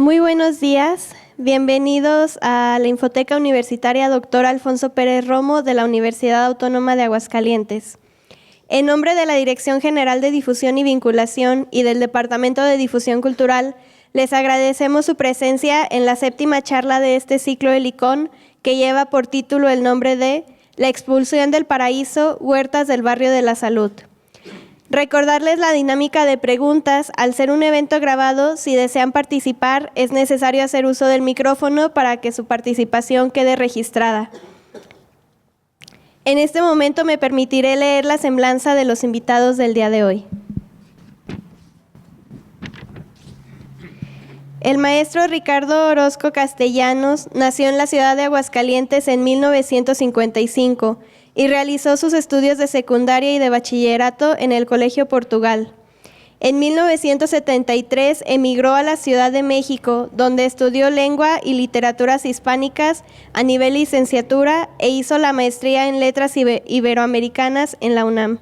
Muy buenos días, bienvenidos a la Infoteca Universitaria Dr. Alfonso Pérez Romo de la Universidad Autónoma de Aguascalientes. En nombre de la Dirección General de Difusión y Vinculación y del Departamento de Difusión Cultural, les agradecemos su presencia en la 7ª charla de este ciclo Helicón, que lleva por título el nombre de La expulsión del paraíso, huertas del barrio de la salud. Recordarles la dinámica de preguntas. Al ser un evento grabado, si desean participar, es necesario hacer uso del micrófono para que su participación quede registrada. En este momento me permitiré leer la semblanza de los invitados del día de hoy. El maestro Ricardo Orozco Castellanos nació en la ciudad de Aguascalientes en 1955 y realizó sus estudios de secundaria y de bachillerato en el Colegio Portugal. En 1973 emigró a la Ciudad de México, donde estudió lengua y literaturas hispánicas a nivel licenciatura e hizo la maestría en letras iberoamericanas en la UNAM.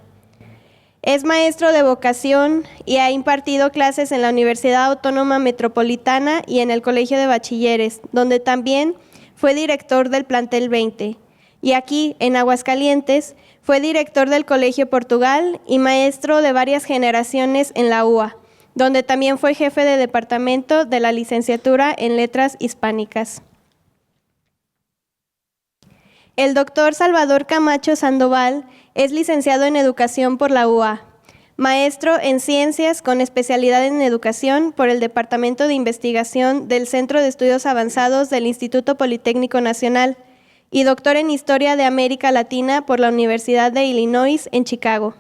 Es maestro de vocación y ha impartido clases en la Universidad Autónoma Metropolitana y en el Colegio de Bachilleres, donde también fue director del plantel 20. Y aquí, en Aguascalientes, fue director del Colegio Portugal y maestro de varias generaciones en la UA, donde también fue jefe de departamento de la licenciatura en letras hispánicas. El doctor Salvador Camacho Sandoval es licenciado en Educación por la UA, maestro en Ciencias con especialidad en Educación por el Departamento de Investigación del Centro de Estudios Avanzados del Instituto Politécnico Nacional y doctor en Historia de América Latina por la Universidad de Illinois en Chicago.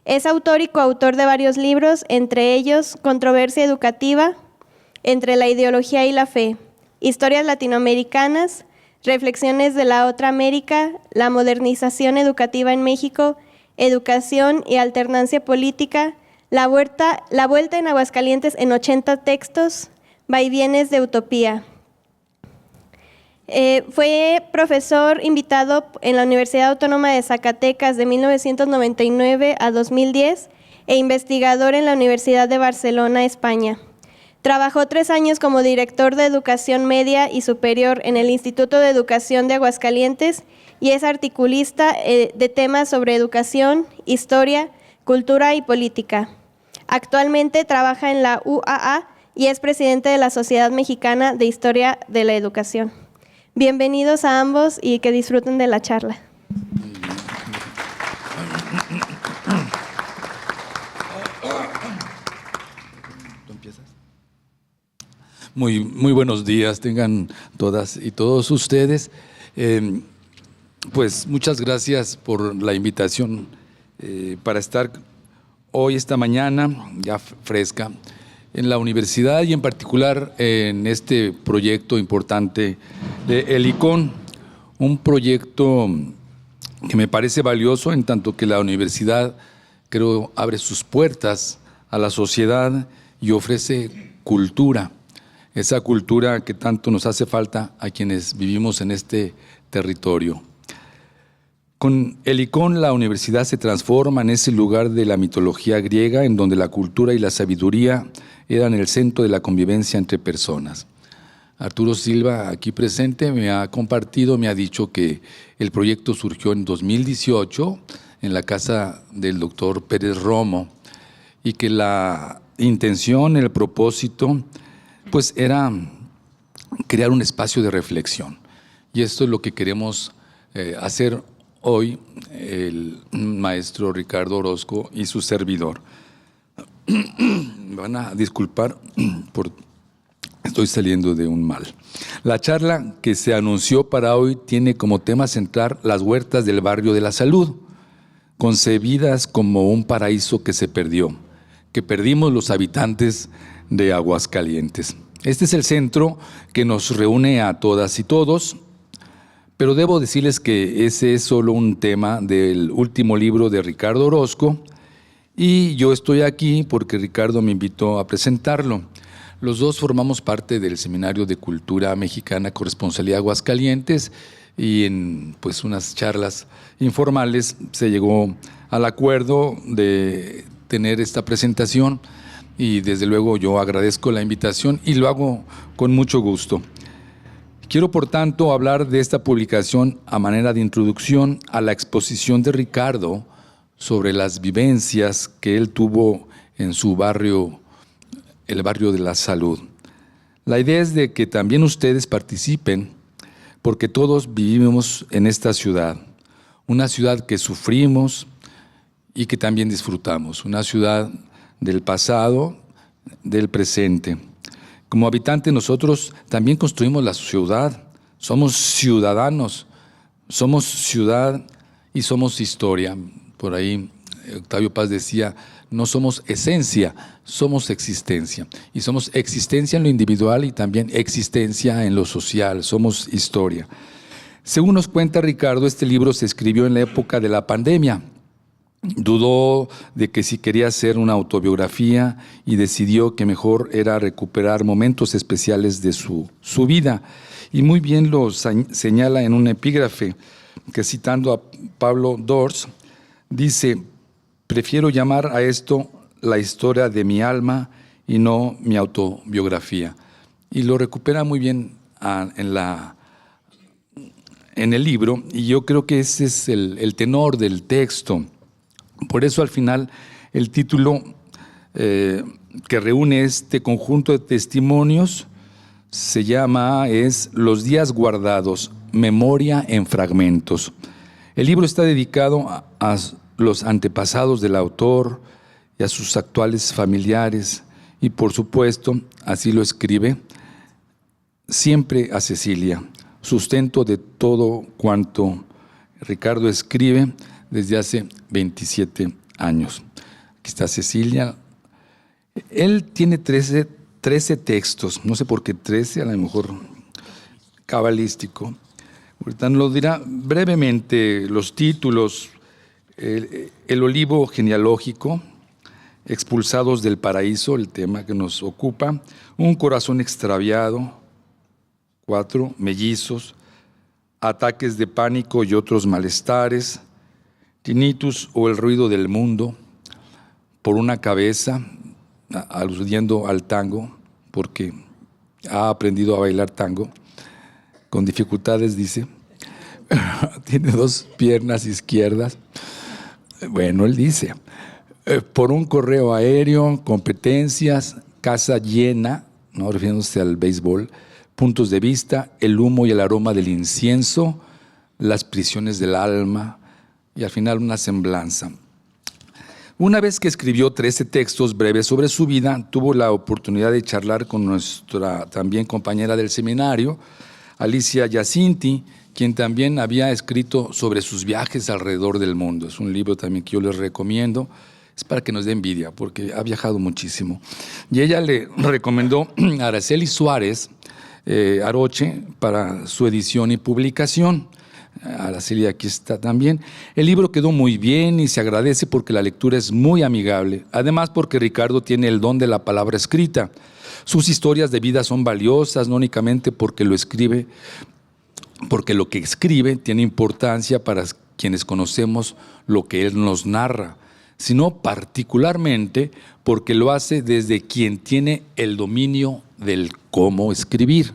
Es autor y coautor de varios libros, entre ellos Controversia Educativa, Entre la Ideología y la Fe, Historias Latinoamericanas, Reflexiones de la Otra América, La Modernización Educativa en México, Educación y Alternancia Política, La Vuelta en Aguascalientes en 80 textos, Vaivienes de Utopía. Fue profesor invitado en la Universidad Autónoma de Zacatecas de 1999 a 2010 e investigador en la Universidad de Barcelona, España. Trabajó 3 años como director de Educación Media y Superior en el Instituto de Educación de Aguascalientes y es articulista de temas sobre educación, historia, cultura y política. Actualmente trabaja en la UAA y es presidente de la Sociedad Mexicana de Historia de la Educación. Bienvenidos a ambos y que disfruten de la charla. ¿Tú empiezas? Muy buenos días tengan todas y todos ustedes. Pues muchas gracias por la invitación para estar hoy, esta mañana, ya fresca, en la universidad y en particular en este proyecto importante de Helicón, un proyecto que me parece valioso en tanto que la universidad, creo, abre sus puertas a la sociedad y ofrece cultura, esa cultura que tanto nos hace falta a quienes vivimos en este territorio. Con Helicón, la universidad se transforma en ese lugar de la mitología griega en donde la cultura y la sabiduría eran el centro de la convivencia entre personas. Arturo Silva, aquí presente, me ha compartido, me ha dicho que el proyecto surgió en 2018 en la casa del doctor Pérez Romo y que la intención, el propósito, pues era crear un espacio de reflexión. Y esto es lo que queremos hacer hoy el maestro Ricardo Orozco y su servidor. Me van a disculpar por estoy saliendo de un mal. La charla que se anunció para hoy tiene como tema central las huertas del barrio de la salud, concebidas como un paraíso que se perdió, que perdimos los habitantes de Aguascalientes. Este es el centro que nos reúne a todas y todos, pero debo decirles que ese es solo un tema del último libro de Ricardo Orozco y yo estoy aquí porque Ricardo me invitó a presentarlo. Los dos formamos parte del Seminario de Cultura Mexicana Corresponsalía Aguascalientes y en pues unas charlas informales se llegó al acuerdo de tener esta presentación y desde luego yo agradezco la invitación y lo hago con mucho gusto. Quiero, por tanto, hablar de esta publicación a manera de introducción a la exposición de Ricardo sobre las vivencias que él tuvo en su barrio, el barrio de la Salud. La idea es de que también ustedes participen, porque todos vivimos en esta ciudad, una ciudad que sufrimos y que también disfrutamos, una ciudad del pasado, del presente. Como habitantes nosotros también construimos la ciudad, somos ciudadanos, somos ciudad y somos historia. Por ahí Octavio Paz decía, no somos esencia, somos existencia. Y somos existencia en lo individual y también existencia en lo social, somos historia. Según nos cuenta Ricardo, este libro se escribió en la época de la pandemia. Dudó de que si quería hacer una autobiografía y decidió que mejor era recuperar momentos especiales de su vida. Y muy bien lo señala en un epígrafe que, citando a Pablo Dors, dice: prefiero llamar a esto la historia de mi alma y no mi autobiografía. Y lo recupera muy bien en el libro, y yo creo que ese es el tenor del texto. Por eso al final el título que reúne este conjunto de testimonios es Los días guardados, memoria en fragmentos. El libro está dedicado a los antepasados del autor y a sus actuales familiares y, por supuesto, así lo escribe, siempre a Cecilia, sustento de todo cuanto Ricardo escribe desde hace 27 años. Aquí está Cecilia. Él tiene 13 textos, no sé por qué 13, a lo mejor cabalístico. Ahorita nos lo dirá brevemente los títulos: El olivo genealógico, Expulsados del paraíso, el tema que nos ocupa, Un corazón extraviado, 4, Mellizos, Ataques de pánico y otros malestares, Tinnitus o el ruido del mundo, Por una cabeza, aludiendo al tango, porque ha aprendido a bailar tango, con dificultades, dice. Tiene 2 piernas izquierdas. Bueno, él dice, por un correo aéreo, competencias, casa llena, no refiriéndose al béisbol, puntos de vista, el humo y el aroma del incienso, las prisiones del alma y al final una semblanza. Una vez que escribió 13 textos breves sobre su vida, tuvo la oportunidad de charlar con nuestra también compañera del seminario, Alicia Jacinti, quien también había escrito sobre sus viajes alrededor del mundo. Es un libro también que yo les recomiendo. Es para que nos dé envidia, porque ha viajado muchísimo. Y ella le recomendó a Araceli Suárez Aroche para su edición y publicación. Araceli aquí está también. El libro quedó muy bien y se agradece porque la lectura es muy amigable. Además, porque Ricardo tiene el don de la palabra escrita. Sus historias de vida son valiosas, no únicamente porque lo que escribe tiene importancia para quienes conocemos lo que él nos narra, sino particularmente porque lo hace desde quien tiene el dominio del cómo escribir.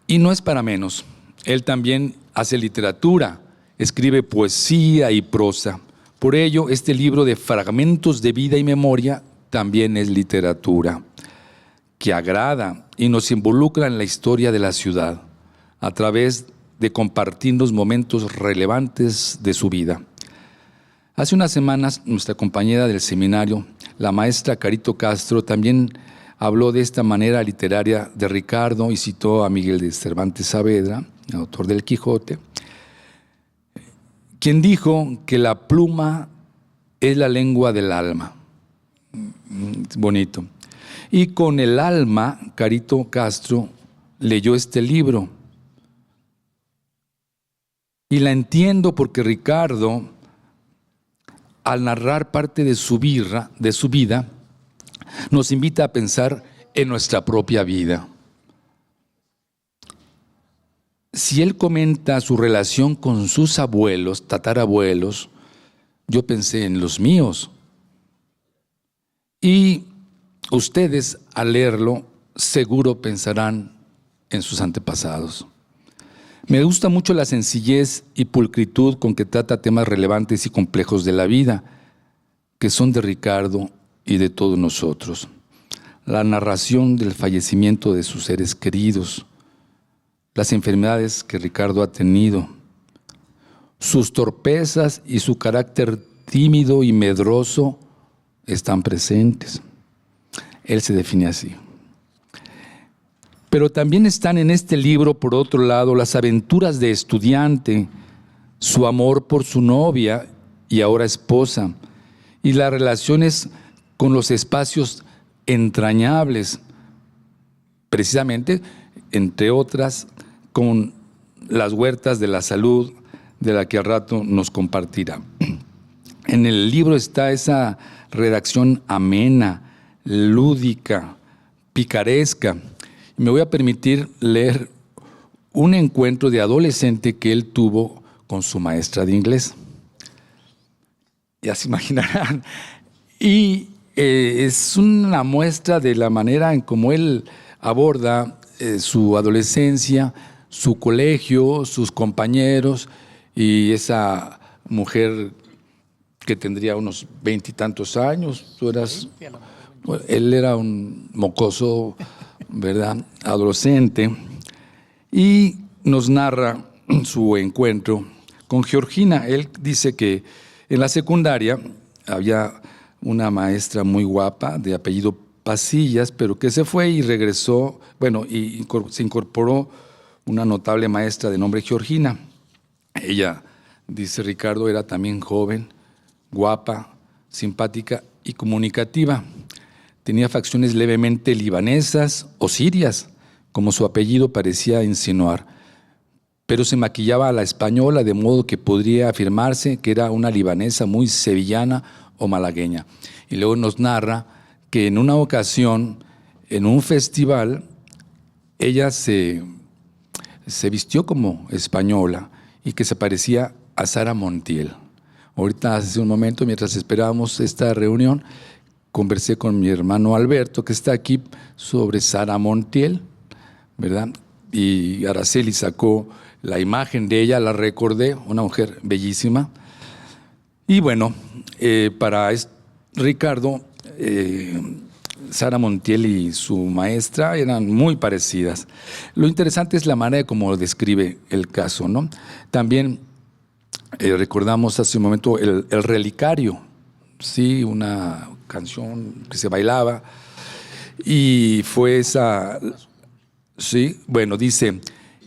Y no es para menos, él también hace literatura, escribe poesía y prosa. Por ello, este libro de fragmentos de vida y memoria también es literatura, que agrada y nos involucra en la historia de la ciudad, a través de compartirnos momentos relevantes de su vida. Hace unas semanas, nuestra compañera del seminario, la maestra Carito Castro, también habló de esta manera literaria de Ricardo y citó a Miguel de Cervantes Saavedra, autor del Quijote, quien dijo que la pluma es la lengua del alma. Bonito. Y con el alma, Carito Castro leyó este libro. Y la entiendo porque Ricardo, al narrar parte de su vida, nos invita a pensar en nuestra propia vida. Si él comenta su relación con sus abuelos, tatarabuelos, yo pensé en los míos. Y ustedes, al leerlo, seguro pensarán en sus antepasados. Me gusta mucho la sencillez y pulcritud con que trata temas relevantes y complejos de la vida, que son de Ricardo y de todos nosotros. La narración del fallecimiento de sus seres queridos, las enfermedades que Ricardo ha tenido, sus torpezas y su carácter tímido y medroso están presentes. Él se define así. Pero también están en este libro, por otro lado, las aventuras de estudiante, su amor por su novia y ahora esposa, y las relaciones con los espacios entrañables, precisamente, entre otras, con las huertas de la salud, de la que al rato nos compartirá. En el libro está esa redacción amena, lúdica, picaresca. Me voy a permitir leer un encuentro de adolescente que él tuvo con su maestra de inglés. Ya se imaginarán. Y es una muestra de la manera en cómo él aborda su adolescencia, su colegio, sus compañeros y esa mujer que tendría unos 20 y tantos años. Él era un mocoso, ¿verdad?, adolescente, y nos narra su encuentro con Georgina. Él dice que en la secundaria había una maestra muy guapa de apellido Pasillas, pero que se fue y regresó, y se incorporó una notable maestra de nombre Georgina. Ella, dice Ricardo, era también joven, guapa, simpática y comunicativa. Tenía facciones levemente libanesas o sirias, como su apellido parecía insinuar, pero se maquillaba a la española, de modo que podría afirmarse que era una libanesa muy sevillana o malagueña. Y luego nos narra que en una ocasión, en un festival, ella se vistió como española y que se parecía a Sara Montiel. Ahorita, hace un momento, mientras esperábamos esta reunión, conversé con mi hermano Alberto, que está aquí, sobre Sara Montiel, ¿verdad? Y Araceli sacó la imagen de ella, la recordé, una mujer bellísima. Y bueno, para Ricardo, Sara Montiel y su maestra eran muy parecidas. Lo interesante es la manera como describe el caso, ¿no? También recordamos hace un momento el relicario, sí, una canción que se bailaba, y fue esa, sí, dice,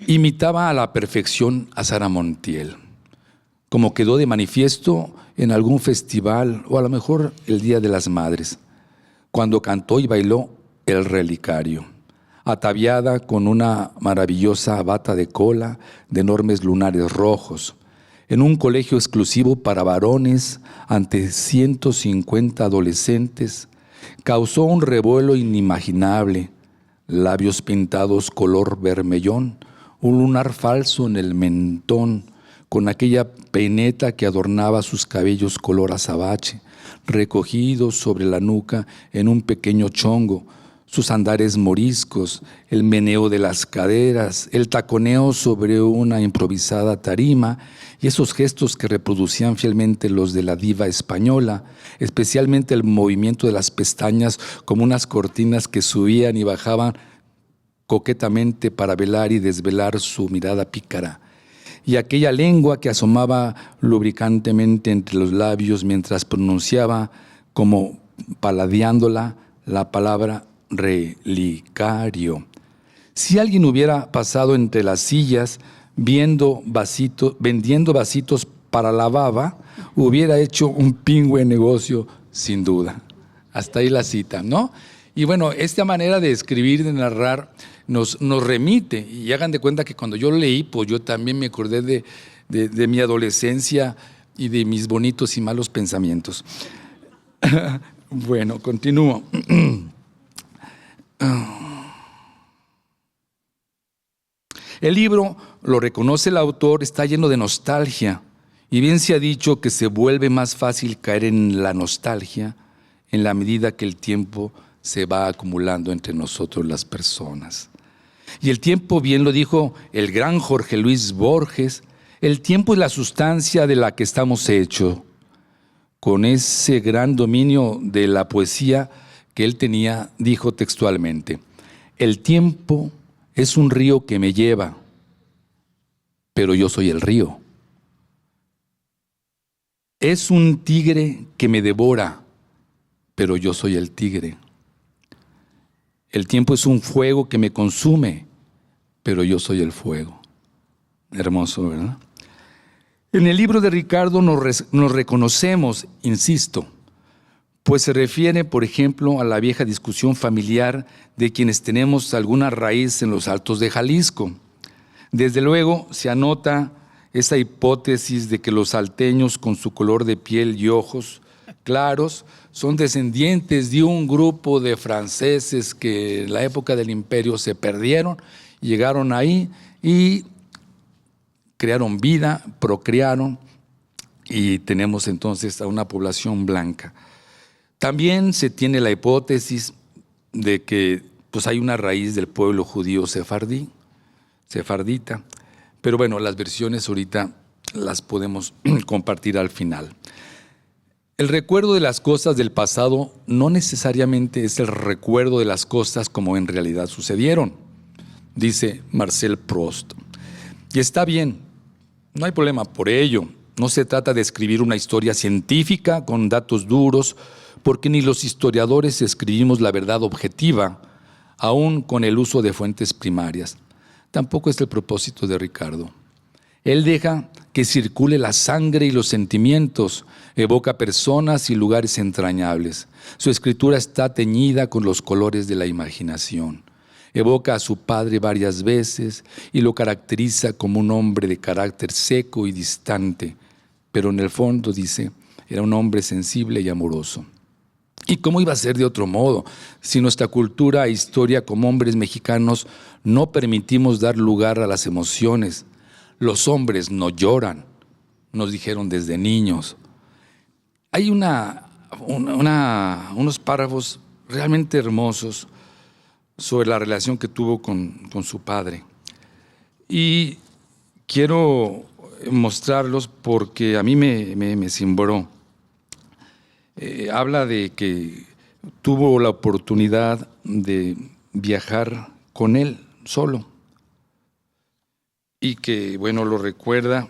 imitaba a la perfección a Sara Montiel, como quedó de manifiesto en algún festival o a lo mejor el Día de las Madres, cuando cantó y bailó el relicario, ataviada con una maravillosa bata de cola de enormes lunares rojos, en un colegio exclusivo para varones ante 150 adolescentes, causó un revuelo inimaginable, labios pintados color vermellón, un lunar falso en el mentón, con aquella peineta que adornaba sus cabellos color azabache, recogidos sobre la nuca en un pequeño chongo, sus andares moriscos, el meneo de las caderas, el taconeo sobre una improvisada tarima y esos gestos que reproducían fielmente los de la diva española, especialmente el movimiento de las pestañas como unas cortinas que subían y bajaban coquetamente para velar y desvelar su mirada pícara, y aquella lengua que asomaba lubricantemente entre los labios mientras pronunciaba, como paladeándola, la palabra relicario. Si alguien hubiera pasado entre las sillas vendiendo vasitos para la baba, hubiera hecho un pingüe negocio, sin duda. Hasta ahí la cita, ¿no? Y bueno, esta manera de escribir, de narrar, nos remite. Y hagan de cuenta que cuando yo leí, pues yo también me acordé de mi adolescencia y de mis bonitos y malos pensamientos. Bueno, continúo. El libro, lo reconoce el autor, está lleno de nostalgia, y bien se ha dicho que se vuelve más fácil caer en la nostalgia en la medida que el tiempo se va acumulando entre nosotros las personas. Y el tiempo, bien lo dijo el gran Jorge Luis Borges, el tiempo es la sustancia de la que estamos hechos. Con ese gran dominio de la poesía que él tenía, dijo textualmente: el tiempo es un río que me lleva, pero yo soy el río. Es un tigre que me devora, pero yo soy el tigre. El tiempo es un fuego que me consume, pero yo soy el fuego. Hermoso, ¿verdad? En el libro de Ricardo nos reconocemos, insisto, pues se refiere, por ejemplo, a la vieja discusión familiar de quienes tenemos alguna raíz en los Altos de Jalisco. Desde luego se anota esa hipótesis de que los salteños, con su color de piel y ojos claros, son descendientes de un grupo de franceses que en la época del imperio se perdieron, llegaron ahí y crearon vida, procrearon, y tenemos entonces a una población blanca. También se tiene la hipótesis de que pues, hay una raíz del pueblo judío sefardita, pero bueno, las versiones ahorita las podemos compartir al final. El recuerdo de las cosas del pasado no necesariamente es el recuerdo de las cosas como en realidad sucedieron, dice Marcel Proust. Y está bien, no hay problema por ello. No se trata de escribir una historia científica con datos duros, porque ni los historiadores escribimos la verdad objetiva, aún con el uso de fuentes primarias. Tampoco es el propósito de Ricardo. Él deja que circule la sangre y los sentimientos, evoca personas y lugares entrañables. Su escritura está teñida con los colores de la imaginación. Evoca a su padre varias veces y lo caracteriza como un hombre de carácter seco y distante, pero en el fondo, dice, era un hombre sensible y amoroso. ¿Y cómo iba a ser de otro modo si nuestra cultura e historia como hombres mexicanos no permitimos dar lugar a las emociones? Los hombres no lloran, nos dijeron desde niños. Hay unos párrafos realmente hermosos sobre la relación que tuvo con su padre. Y quiero mostrarlos porque a mí me cimbró. Habla de que tuvo la oportunidad de viajar con él solo y que, bueno, lo recuerda.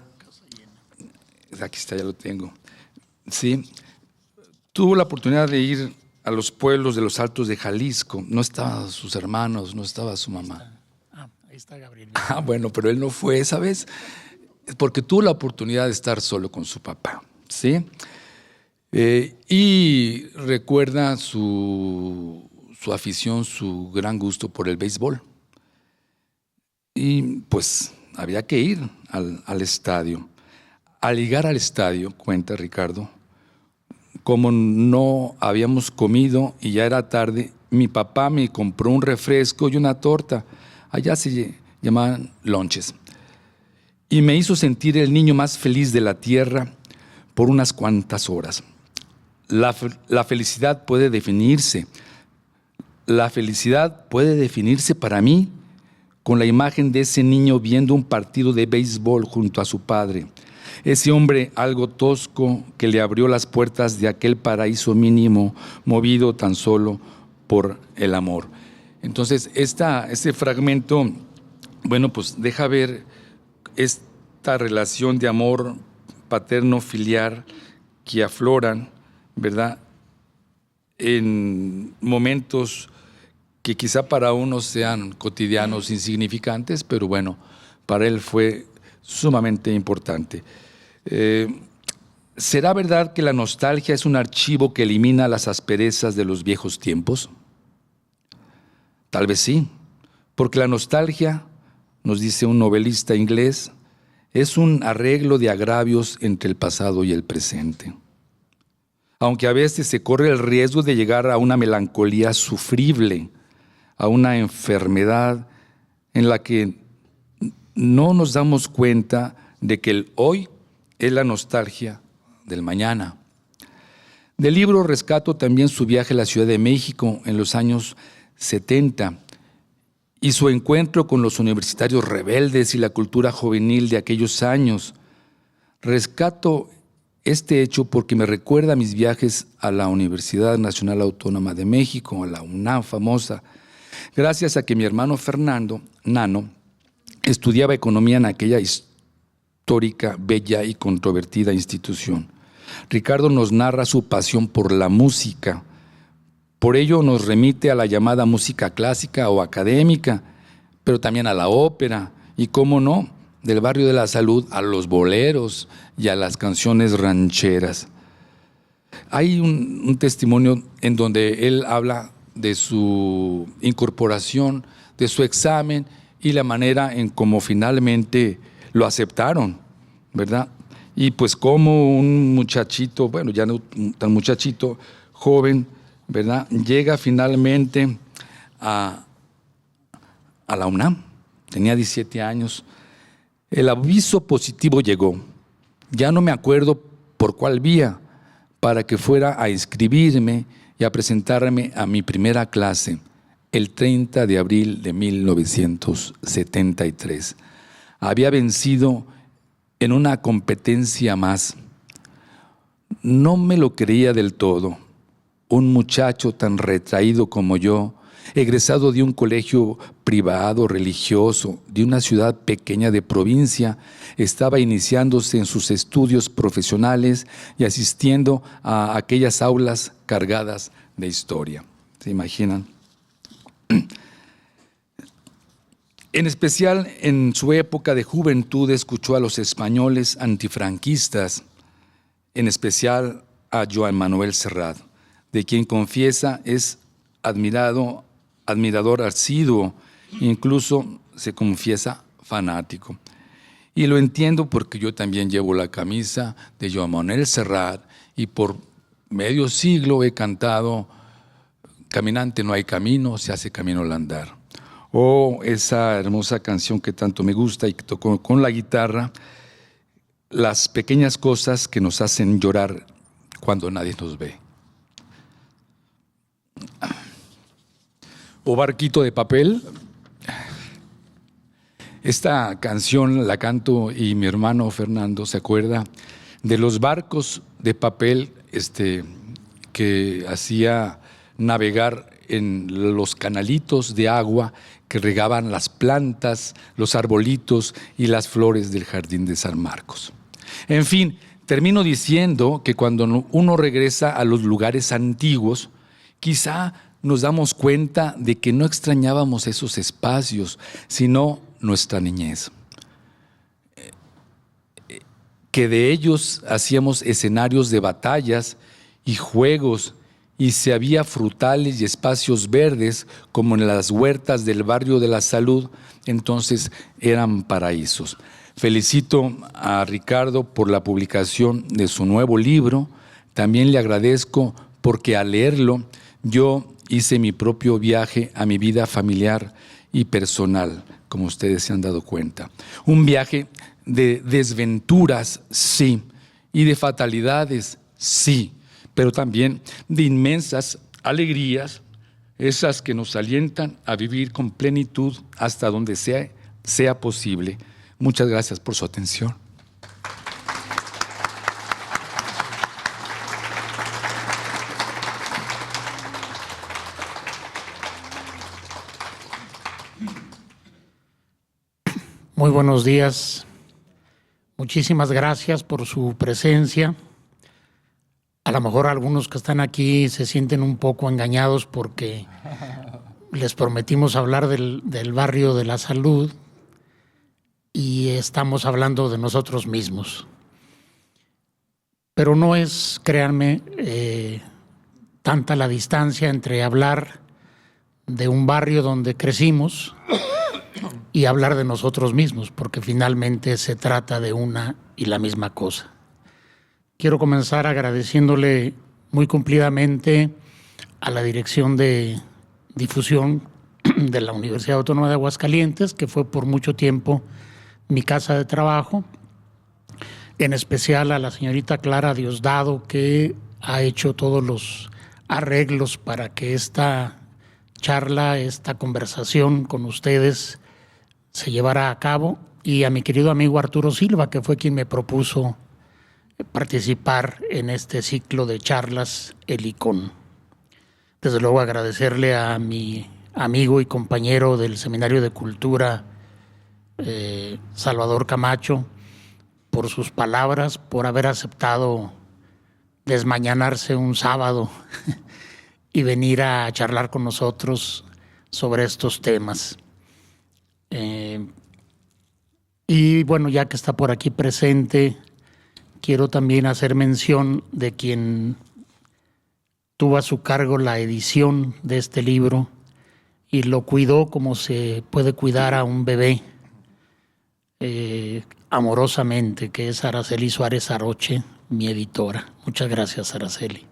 Aquí está, ya lo tengo. Sí, tuvo la oportunidad de ir a los pueblos de los Altos de Jalisco. No estaban sus hermanos, no estaba su mamá. Ahí está Gabriel. Bueno, pero él no fue esa vez porque tuvo la oportunidad de estar solo con su papá, ¿sí? Y recuerda su afición, su gran gusto por el béisbol. Y pues había que ir al estadio. Al llegar al estadio, cuenta Ricardo, como no habíamos comido y ya era tarde, mi papá me compró un refresco y una torta. Allá se llamaban lonches. Y me hizo sentir el niño más feliz de la tierra por unas cuantas horas. La felicidad puede definirse. La felicidad puede definirse para mí con la imagen de ese niño viendo un partido de béisbol junto a su padre. Ese hombre algo tosco que le abrió las puertas de aquel paraíso mínimo, movido tan solo por el amor. Entonces, este fragmento, bueno, pues deja ver esta relación de amor paterno-filial que afloran, ¿verdad?, en momentos que quizá para unos sean cotidianos, insignificantes, pero bueno, para él fue sumamente importante. ¿Será verdad que la nostalgia es un archivo que elimina las asperezas de los viejos tiempos? Tal vez sí, porque la nostalgia, nos dice un novelista inglés, es un arreglo de agravios entre el pasado y el presente. Aunque a veces se corre el riesgo de llegar a una melancolía sufrible, a una enfermedad en la que no nos damos cuenta de que el hoy es la nostalgia del mañana. Del libro rescato también su viaje a la Ciudad de México en los años 70 y su encuentro con los universitarios rebeldes y la cultura juvenil de aquellos años. Rescato este hecho porque me recuerda a mis viajes a la Universidad Nacional Autónoma de México, a la UNAM famosa, gracias a que mi hermano Fernando, Nano, estudiaba economía en aquella histórica, bella y controvertida institución. Ricardo nos narra su pasión por la música. Por ello nos remite a la llamada música clásica o académica, pero también a la ópera y, cómo no, del barrio de la Salud a los boleros y a las canciones rancheras. Hay un testimonio en donde él habla de su incorporación, de su examen y la manera en cómo finalmente lo aceptaron, ¿verdad? Y pues como un muchachito, bueno, ya no tan muchachito, joven, ¿verdad?, llega finalmente a la UNAM, tenía 17 años. El aviso positivo llegó, ya no me acuerdo por cuál vía, para que fuera a inscribirme y a presentarme a mi primera clase, el 30 de abril de 1973. Había vencido en una competencia más. No me lo creía del todo. Un muchacho tan retraído como yo, egresado de un colegio privado religioso de una ciudad pequeña de provincia, estaba iniciándose en sus estudios profesionales y asistiendo a aquellas aulas cargadas de historia. ¿Se imaginan? En especial en su época de juventud escuchó a los españoles antifranquistas, en especial a Joan Manuel Serrat, de quien confiesa es admirador asiduo, incluso se confiesa fanático. Y lo entiendo porque yo también llevo la camisa de Joan Manuel Serrat y por medio siglo he cantado "Caminante no hay camino, se hace camino al andar". O esa hermosa canción que tanto me gusta y que tocó con la guitarra, las pequeñas cosas que nos hacen llorar cuando nadie nos ve. O Barquito de papel. Esta canción la canto y mi hermano Fernando se acuerda de los barcos de papel que hacía navegar en los canalitos de agua que regaban las plantas, los arbolitos y las flores del jardín de San Marcos. En fin, termino diciendo que cuando uno regresa a los lugares antiguos, quizá nos damos cuenta de que no extrañábamos esos espacios, sino nuestra niñez. Que de ellos hacíamos escenarios de batallas y juegos, y si había frutales y espacios verdes, como en las huertas del barrio de la Salud, entonces eran paraísos. Felicito a Ricardo por la publicación de su nuevo libro. También le agradezco porque al leerlo yo hice mi propio viaje a mi vida familiar y personal, como ustedes se han dado cuenta. Un viaje de desventuras, sí, y de fatalidades, sí, pero también de inmensas alegrías, esas que nos alientan a vivir con plenitud hasta donde sea posible. Muchas gracias por su atención. Muy buenos días. Muchísimas gracias por su presencia. A lo mejor algunos que están aquí se sienten un poco engañados porque les prometimos hablar del barrio de la Salud y estamos hablando de nosotros mismos. Pero no es, créanme, tanta la distancia entre hablar de un barrio donde crecimos y hablar de nosotros mismos, porque finalmente se trata de una y la misma cosa. Quiero comenzar agradeciéndole muy cumplidamente a la Dirección de Difusión de la Universidad Autónoma de Aguascalientes, que fue por mucho tiempo mi casa de trabajo, en especial a la señorita Clara Diosdado, que ha hecho todos los arreglos para que esta charla, esta conversación con ustedes se llevara a cabo, y a mi querido amigo Arturo Silva, que fue quien me propuso participar en este ciclo de charlas El Icon. Desde luego agradecerle a mi amigo y compañero del Seminario de Cultura, Salvador Camacho, por sus palabras, por haber aceptado desmañanarse un sábado y venir a charlar con nosotros sobre estos temas. Y bueno, ya que está por aquí presente, quiero también hacer mención de quien tuvo a su cargo la edición de este libro y lo cuidó como se puede cuidar a un bebé, amorosamente, que es Araceli Suárez Aroche, mi editora. Muchas gracias, Araceli.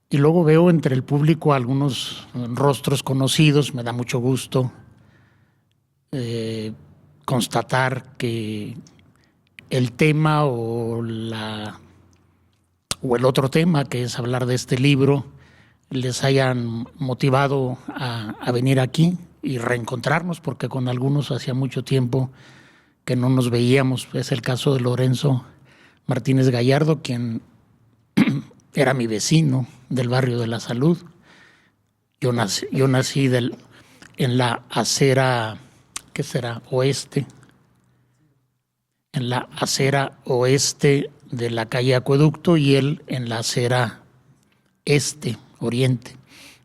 Y luego veo entre el público algunos rostros conocidos, me da mucho gusto constatar que el tema o el otro tema, que es hablar de este libro, les hayan motivado a venir aquí y reencontrarnos, porque con algunos hacía mucho tiempo que no nos veíamos. Es el caso de Lorenzo Martínez Gallardo, quien era mi vecino del barrio de la Salud. Yo nací en la acera, ¿qué será? Oeste. En la acera oeste de la calle Acueducto, y él en la acera este, oriente,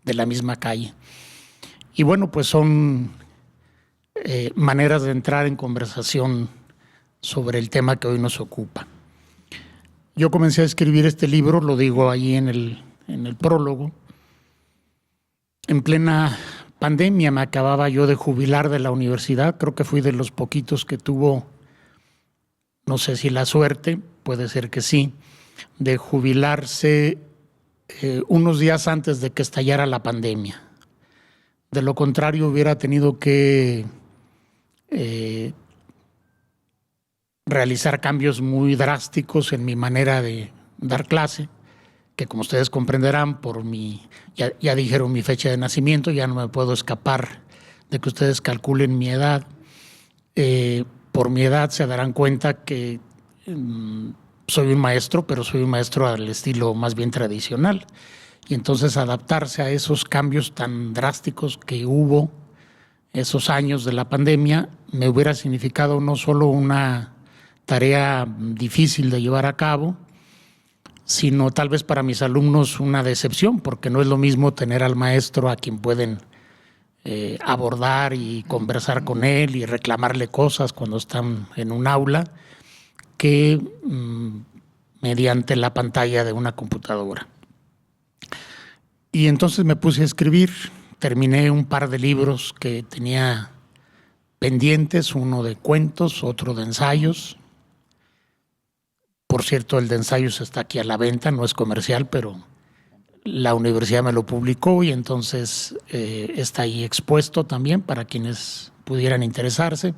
de la misma calle. Y bueno, pues son maneras de entrar en conversación sobre el tema que hoy nos ocupa. Yo comencé a escribir este libro, lo digo ahí en el prólogo, en plena pandemia. Me acababa yo de jubilar de la universidad, creo que fui de los poquitos que tuvo, no sé si la suerte, puede ser que sí, de jubilarse unos días antes de que estallara la pandemia. De lo contrario, hubiera tenido que realizar cambios muy drásticos en mi manera de dar clase, que como ustedes comprenderán, ya dijeron mi fecha de nacimiento, ya no me puedo escapar de que ustedes calculen mi edad. Por mi edad se darán cuenta que soy un maestro, pero soy un maestro al estilo más bien tradicional. Y entonces adaptarse a esos cambios tan drásticos que hubo esos años de la pandemia me hubiera significado no solo una tarea difícil de llevar a cabo, sino tal vez para mis alumnos una decepción, porque no es lo mismo tener al maestro a quien pueden abordar y conversar con él y reclamarle cosas cuando están en un aula, que mediante la pantalla de una computadora. Y entonces me puse a escribir, terminé un par de libros que tenía pendientes, uno de cuentos, otro de ensayos. Por cierto, el de ensayos está aquí a la venta, no es comercial, pero la universidad me lo publicó y entonces está ahí expuesto también para quienes pudieran interesarse.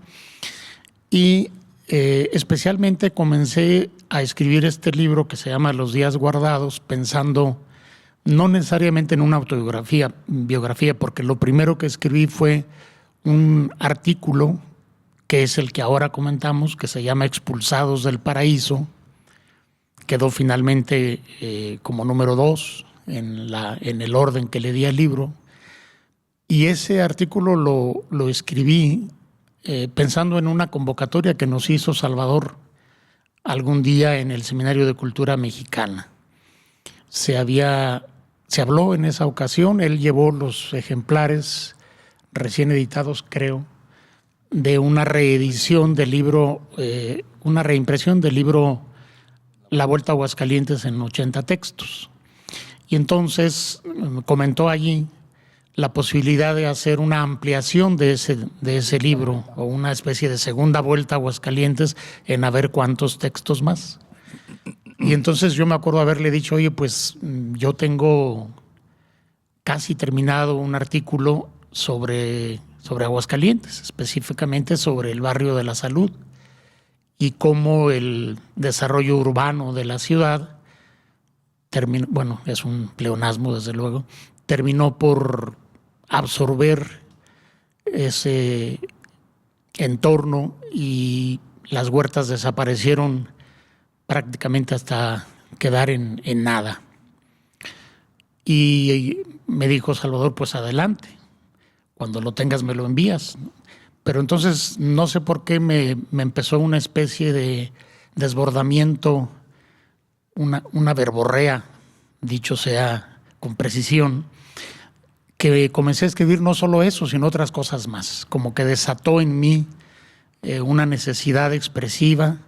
Y especialmente comencé a escribir este libro que se llama Los días guardados, pensando no necesariamente en una autobiografía, porque lo primero que escribí fue un artículo que es el que ahora comentamos, que se llama Expulsados del Paraíso. Quedó finalmente como número 2 en el orden que le di al libro. Y ese artículo lo escribí pensando en una convocatoria que nos hizo Salvador algún día en el Seminario de Cultura Mexicana. Se habló en esa ocasión, él llevó los ejemplares recién editados, creo, de una reedición del libro, una reimpresión del libro La Vuelta a Aguascalientes en 80 textos. Y entonces comentó allí la posibilidad de hacer una ampliación de ese libro, o una especie de segunda vuelta a Aguascalientes, en a ver cuántos textos más. Y entonces yo me acuerdo haberle dicho, oye, pues yo tengo casi terminado un artículo sobre Aguascalientes, específicamente sobre el barrio de la Salud, y cómo el desarrollo urbano de la ciudad bueno, es un pleonasmo desde luego, terminó por absorber ese entorno y las huertas desaparecieron prácticamente hasta quedar en nada. Y me dijo Salvador, pues adelante, cuando lo tengas me lo envías. Pero entonces no sé por qué me empezó una especie de desbordamiento, una verborrea, dicho sea con precisión, que comencé a escribir no solo eso, sino otras cosas más, como que desató en mí una necesidad expresiva,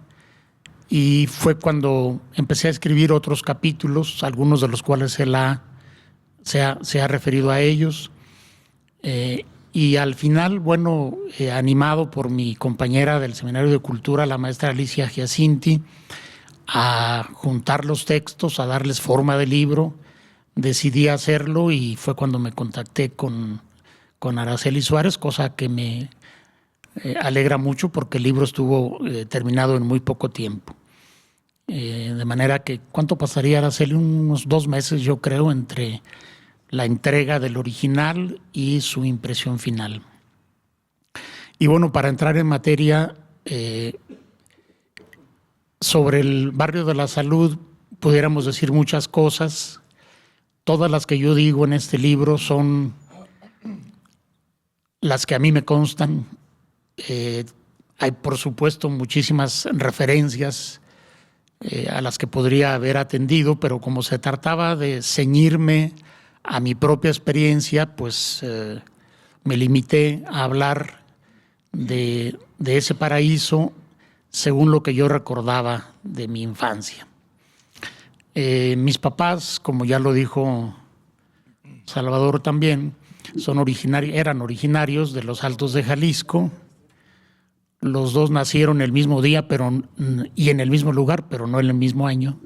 y fue cuando empecé a escribir otros capítulos, algunos de los cuales se ha referido a ellos, y al final, bueno, animado por mi compañera del Seminario de Cultura, la maestra Alicia Giacinti, a juntar los textos, a darles forma de libro, decidí hacerlo, y fue cuando me contacté con Araceli Suárez, cosa que me alegra mucho porque el libro estuvo terminado en muy poco tiempo. De manera que, ¿cuánto pasaría, Araceli? Unos 2 meses, yo creo, entre la entrega del original y su impresión final. Y bueno, para entrar en materia, sobre el barrio de la Salud pudiéramos decir muchas cosas. Todas las que yo digo en este libro son las que a mí me constan. Hay, por supuesto, muchísimas referencias a las que podría haber atendido, pero como se trataba de ceñirme a mi propia experiencia, pues me limité a hablar de ese paraíso según lo que yo recordaba de mi infancia. Mis papás, como ya lo dijo Salvador también, eran originarios de los Altos de Jalisco. Los dos nacieron el mismo día y en el mismo lugar, pero no en el mismo año.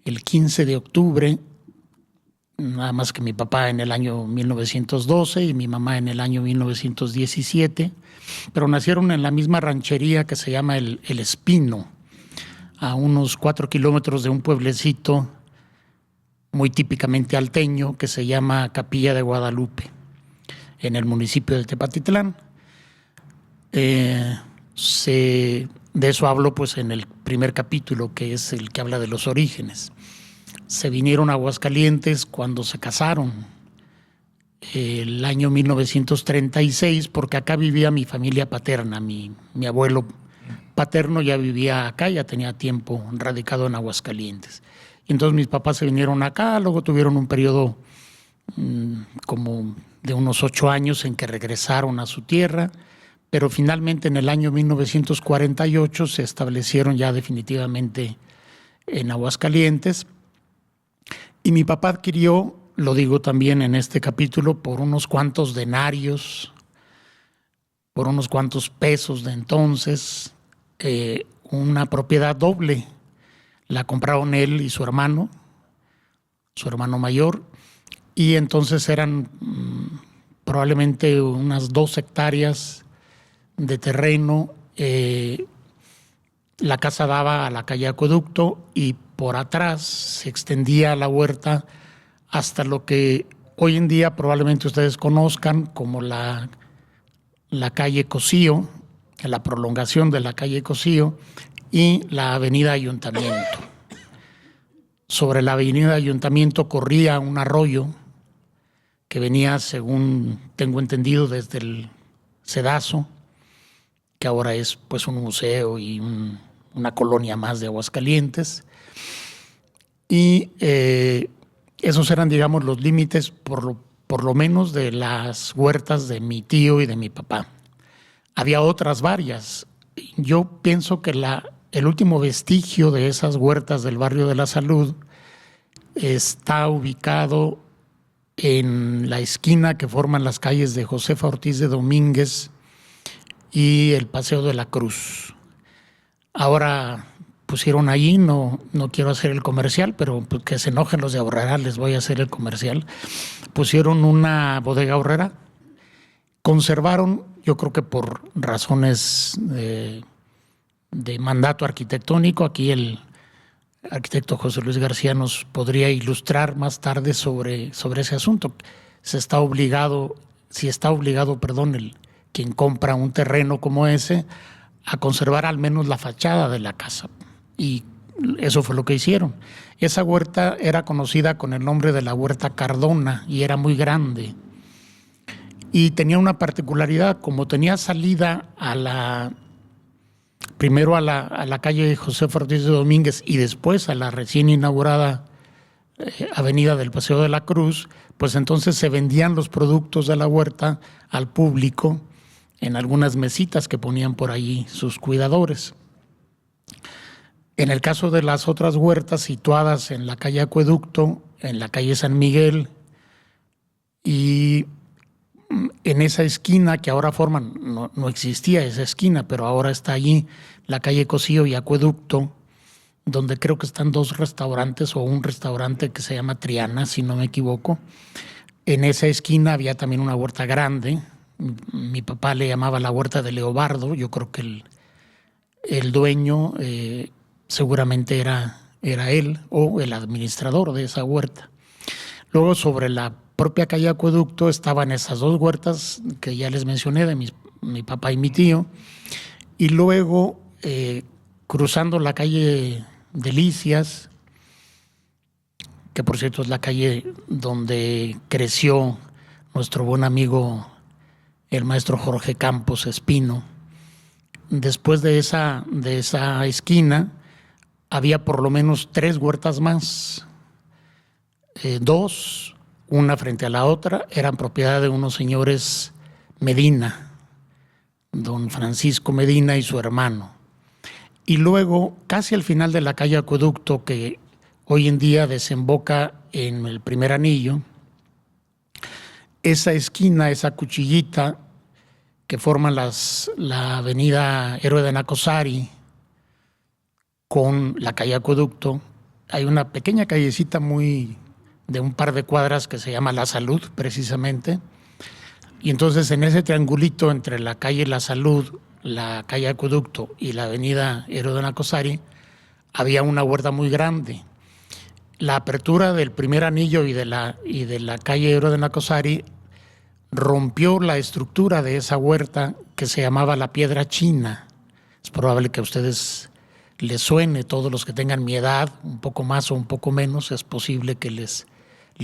El 15 de octubre, nada más que mi papá en el año 1912 y mi mamá en el año 1917, pero nacieron en la misma ranchería que se llama El Espino, a unos 4 kilómetros de un pueblecito muy típicamente alteño que se llama Capilla de Guadalupe, en el municipio de Tepatitlán. De eso hablo pues en el primer capítulo, que es el que habla de los orígenes. Se vinieron a Aguascalientes cuando se casaron, el año 1936, porque acá vivía mi familia paterna. Mi abuelo paterno ya vivía acá, ya tenía tiempo radicado en Aguascalientes. Y entonces mis papás se vinieron acá, luego tuvieron un periodo como de unos 8 años en que regresaron a su tierra, pero finalmente en el año 1948 se establecieron ya definitivamente en Aguascalientes. Y mi papá adquirió, lo digo también en este capítulo, por unos cuantos denarios, por unos cuantos pesos de entonces, una propiedad doble. La compraron él y su hermano mayor, y entonces eran probablemente unas 2 hectáreas de terreno. La casa daba a la calle Acueducto y por atrás se extendía la huerta hasta lo que hoy en día probablemente ustedes conozcan como la calle Cosío, la prolongación de la calle Cosío y la avenida Ayuntamiento. Sobre la avenida Ayuntamiento corría un arroyo que venía, según tengo entendido, desde el Cedazo, que ahora es pues un museo y una colonia más de Aguascalientes. Y esos eran, digamos, los límites, por lo menos, de las huertas de mi tío y de mi papá. Había otras varias. Yo pienso que el último vestigio de esas huertas del barrio de la Salud está ubicado en la esquina que forman las calles de Josefa Ortiz de Domínguez y el Paseo de la Cruz. Ahora pusieron allí, no quiero hacer el comercial, pero que se enojen los de Aurrera, les voy a hacer el comercial. Pusieron una bodega Aurrera, conservaron, yo creo que por razones de mandato arquitectónico, aquí arquitecto José Luis García nos podría ilustrar más tarde sobre ese asunto. Si está obligado, quien compra un terreno como ese, a conservar al menos la fachada de la casa. Y eso fue lo que hicieron. Esa huerta era conocida con el nombre de la Huerta Cardona y era muy grande. Y tenía una particularidad, como tenía salida primero a la calle José Ortiz de Domínguez y después a la recién inaugurada avenida del Paseo de la Cruz, pues entonces se vendían los productos de la huerta al público en algunas mesitas que ponían por allí sus cuidadores. En el caso de las otras huertas situadas en la calle Acueducto, en la calle San Miguel y en esa esquina que ahora forman, no existía esa esquina, pero ahora está allí la calle Cosío y Acueducto, donde creo que están 2 restaurantes o un restaurante que se llama Triana, si no me equivoco. En esa esquina había también una huerta grande. Mi papá le llamaba la huerta de Leobardo. Yo creo que el dueño seguramente era él o el administrador de esa huerta. Luego, sobre la propia calle Acueducto estaban esas 2 huertas que ya les mencioné, de mi papá y mi tío. Y luego, cruzando la calle Delicias, que por cierto es la calle donde creció nuestro buen amigo el maestro Jorge Campos Espino. Después de esa esquina había por lo menos 3 huertas más. 2, una frente a la otra, eran propiedad de unos señores Medina, don Francisco Medina y su hermano. Y luego, casi al final de la calle Acueducto, que hoy en día desemboca en el primer anillo, esa esquina, esa cuchillita que forma la avenida Héroe de Nacosari con la calle Acueducto, hay una pequeña callecita de un par de cuadras que se llama La Salud, precisamente. Y entonces en ese triangulito entre la calle La Salud, la calle Acueducto y la avenida Héroe de Nacosari, había una huerta muy grande. La apertura del primer anillo y de la calle Héroe de Nacosari rompió la estructura de esa huerta que se llamaba la Piedra China. Es probable que a ustedes les suene, todos los que tengan mi edad, un poco más o un poco menos, es posible que les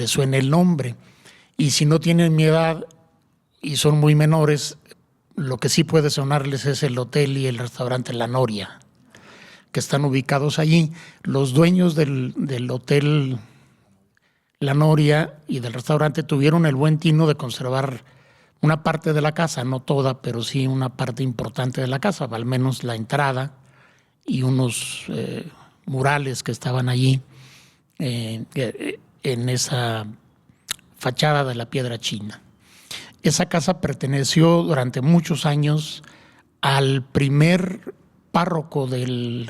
suene el nombre. Y si no tienen mi edad y son muy menores, lo que sí puede sonarles es el hotel y el restaurante La Noria, que están ubicados allí. Los dueños del hotel La Noria y del restaurante tuvieron el buen tino de conservar una parte de la casa, no toda, pero sí una parte importante de la casa, al menos la entrada y unos murales que estaban allí en esa fachada de la Piedra China. Esa casa perteneció durante muchos años al primer párroco de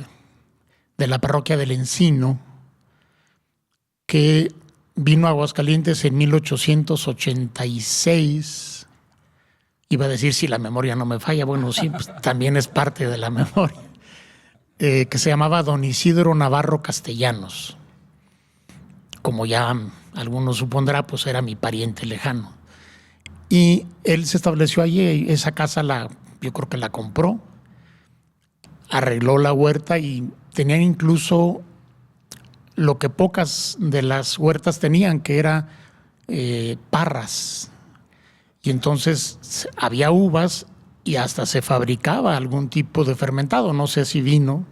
la parroquia del Encino, que vino a Aguascalientes en 1886. Iba a decir, si la memoria no me falla, bueno, sí, pues también es parte de la memoria, que se llamaba don Isidro Navarro Castellanos. Como ya alguno supondrá, pues era mi pariente lejano. Y él se estableció allí, esa casa yo creo que la compró, arregló la huerta y tenían incluso lo que pocas de las huertas tenían, que era parras. Y entonces había uvas y hasta se fabricaba algún tipo de fermentado, no sé si vino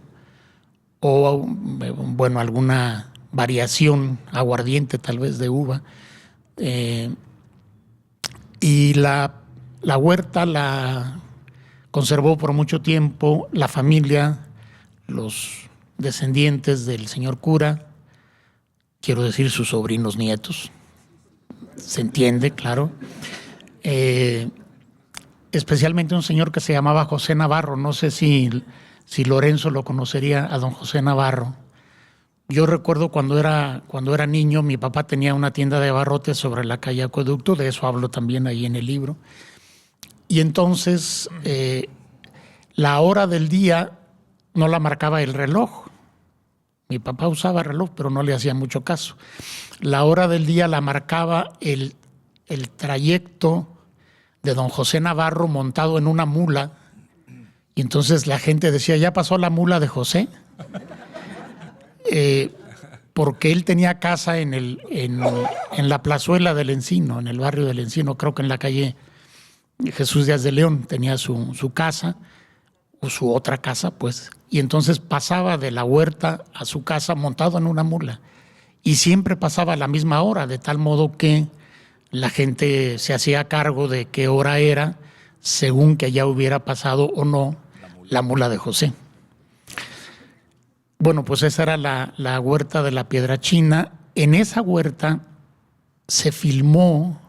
o, bueno, alguna variación aguardiente tal vez de uva. Y la huerta la conservó por mucho tiempo la familia, los descendientes del señor cura, quiero decir sus sobrinos nietos, se entiende, claro. Especialmente un señor que se llamaba José Navarro, no sé si Lorenzo lo conocería, a don José Navarro. Yo recuerdo cuando era niño, mi papá tenía una tienda de abarrotes sobre la calle Acueducto, de eso hablo también ahí en el libro. Y entonces la hora del día no la marcaba el reloj, Mi papá usaba reloj, pero no le hacía mucho caso. La hora del día la marcaba el trayecto de don José Navarro montado en una mula. Y entonces la gente decía, ¿ya pasó la mula de José? Porque él tenía casa en la plazuela del Encino, en el barrio del Encino, creo que en la calle Jesús Díaz de León tenía su casa, o su otra casa, pues. Y entonces pasaba de la huerta a su casa montado en una mula. Y siempre pasaba a la misma hora, de tal modo que la gente se hacía cargo de qué hora era, según que ya hubiera pasado o no la mula de José. Bueno, pues esa era la huerta de la Piedra China. En esa huerta se filmó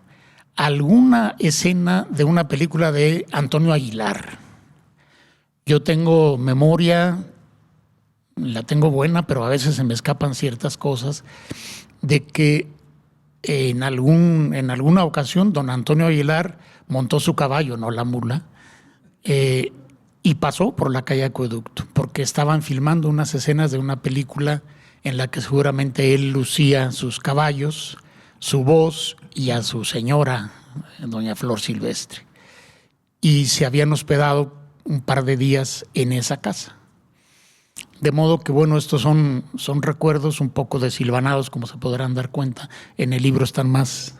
alguna escena de una película de Antonio Aguilar. Yo tengo memoria, la tengo buena, pero a veces se me escapan ciertas cosas, de que en alguna ocasión don Antonio Aguilar montó su caballo, no la mula, y pasó por la calle Acueducto, porque estaban filmando unas escenas de una película en la que seguramente él lucía sus caballos, su voz y a su señora, doña Flor Silvestre. Y se habían hospedado un par de días en esa casa. De modo que, bueno, estos son recuerdos un poco desilvanados, como se podrán dar cuenta. En el libro están más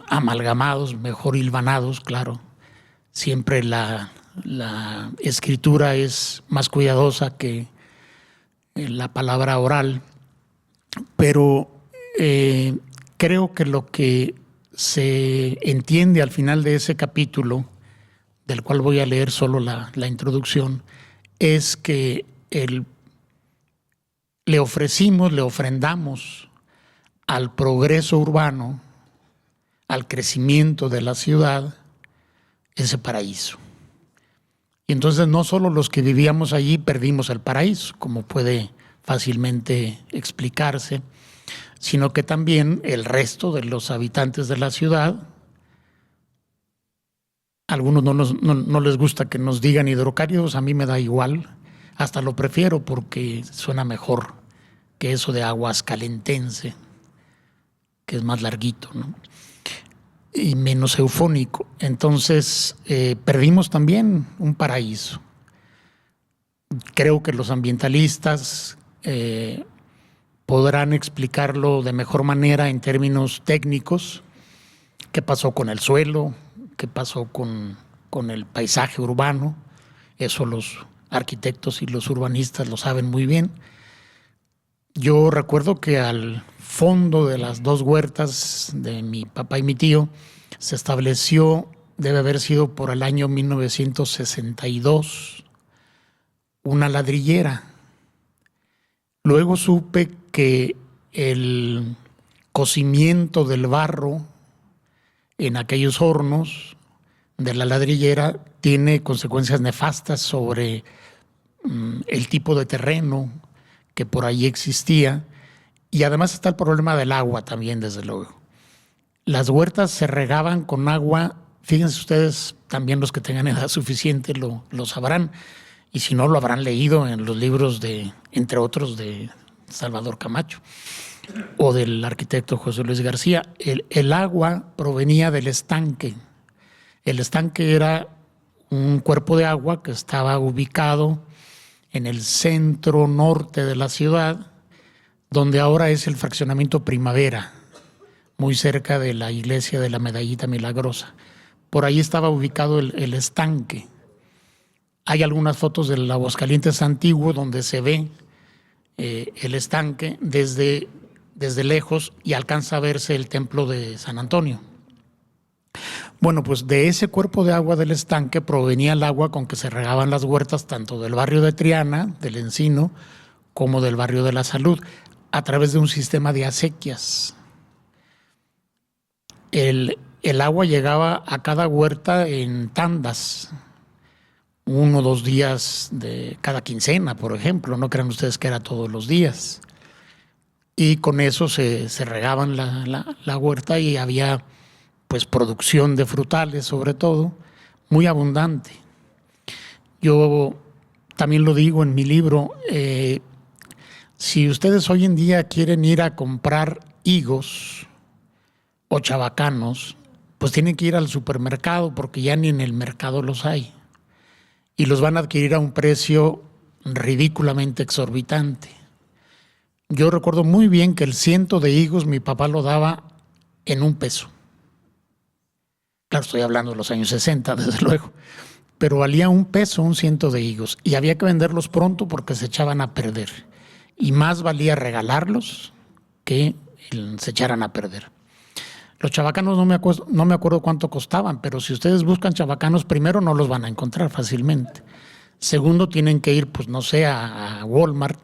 amalgamados, mejor hilvanados, claro. Siempre la escritura es más cuidadosa que la palabra oral, pero creo que lo que se entiende al final de ese capítulo, del cual voy a leer solo la introducción, es que le ofrendamos al progreso urbano, al crecimiento de la ciudad, ese paraíso. Y entonces no solo los que vivíamos allí perdimos el paraíso, como puede fácilmente explicarse, sino que también el resto de los habitantes de la ciudad. A algunos no les gusta que nos digan hidrocálidos, a mí me da igual, hasta lo prefiero porque suena mejor que eso de aguascalentense, que es más larguito, ¿no? Y menos eufónico. Entonces perdimos también un paraíso. Creo que los ambientalistas podrán explicarlo de mejor manera en términos técnicos, qué pasó con el suelo, qué pasó con el paisaje urbano. Eso los arquitectos y los urbanistas lo saben muy bien. Yo recuerdo que al fondo de las dos huertas de mi papá y mi tío se estableció, debe haber sido por el año 1962, una ladrillera. Luego supe que el cocimiento del barro en aquellos hornos de la ladrillera tiene consecuencias nefastas sobre el tipo de terreno que por allí existía, y además está el problema del agua también, desde luego. Las huertas se regaban con agua, fíjense ustedes, también los que tengan edad suficiente lo sabrán, y si no lo habrán leído en los libros de, entre otros, de Salvador Camacho o del arquitecto José Luis García. El agua provenía del estanque. El estanque era un cuerpo de agua que estaba ubicado en el centro norte de la ciudad, donde ahora es el fraccionamiento Primavera, muy cerca de la iglesia de la Medallita Milagrosa. Por ahí estaba ubicado el estanque. Hay algunas fotos del Aguascalientes antiguo donde se ve el estanque desde lejos y alcanza a verse el templo de San Antonio. Bueno, pues de ese cuerpo de agua del estanque provenía el agua con que se regaban las huertas tanto del barrio de Triana, del Encino, como del barrio de la Salud, a través de un sistema de acequias. El agua llegaba a cada huerta en tandas, 1 o 2 días de cada quincena, por ejemplo. No crean ustedes que era todos los días. Y con eso se regaban la huerta y había pues producción de frutales, sobre todo, muy abundante. Yo también lo digo en mi libro, Si ustedes hoy en día quieren ir a comprar higos o chabacanos, pues tienen que ir al supermercado porque ya ni en el mercado los hay. Y los van a adquirir a un precio ridículamente exorbitante. Yo recuerdo muy bien que el 100 de higos mi papá lo daba en $1. Claro, estoy hablando de los años 60, desde luego. Pero valía $1 un 100 de higos. Y había que venderlos pronto porque se echaban a perder. Y más valía regalarlos que se echaran a perder. Los chabacanos no me acuerdo cuánto costaban, pero si ustedes buscan chabacanos, primero no los van a encontrar fácilmente. Segundo, tienen que ir, pues no sé, a Walmart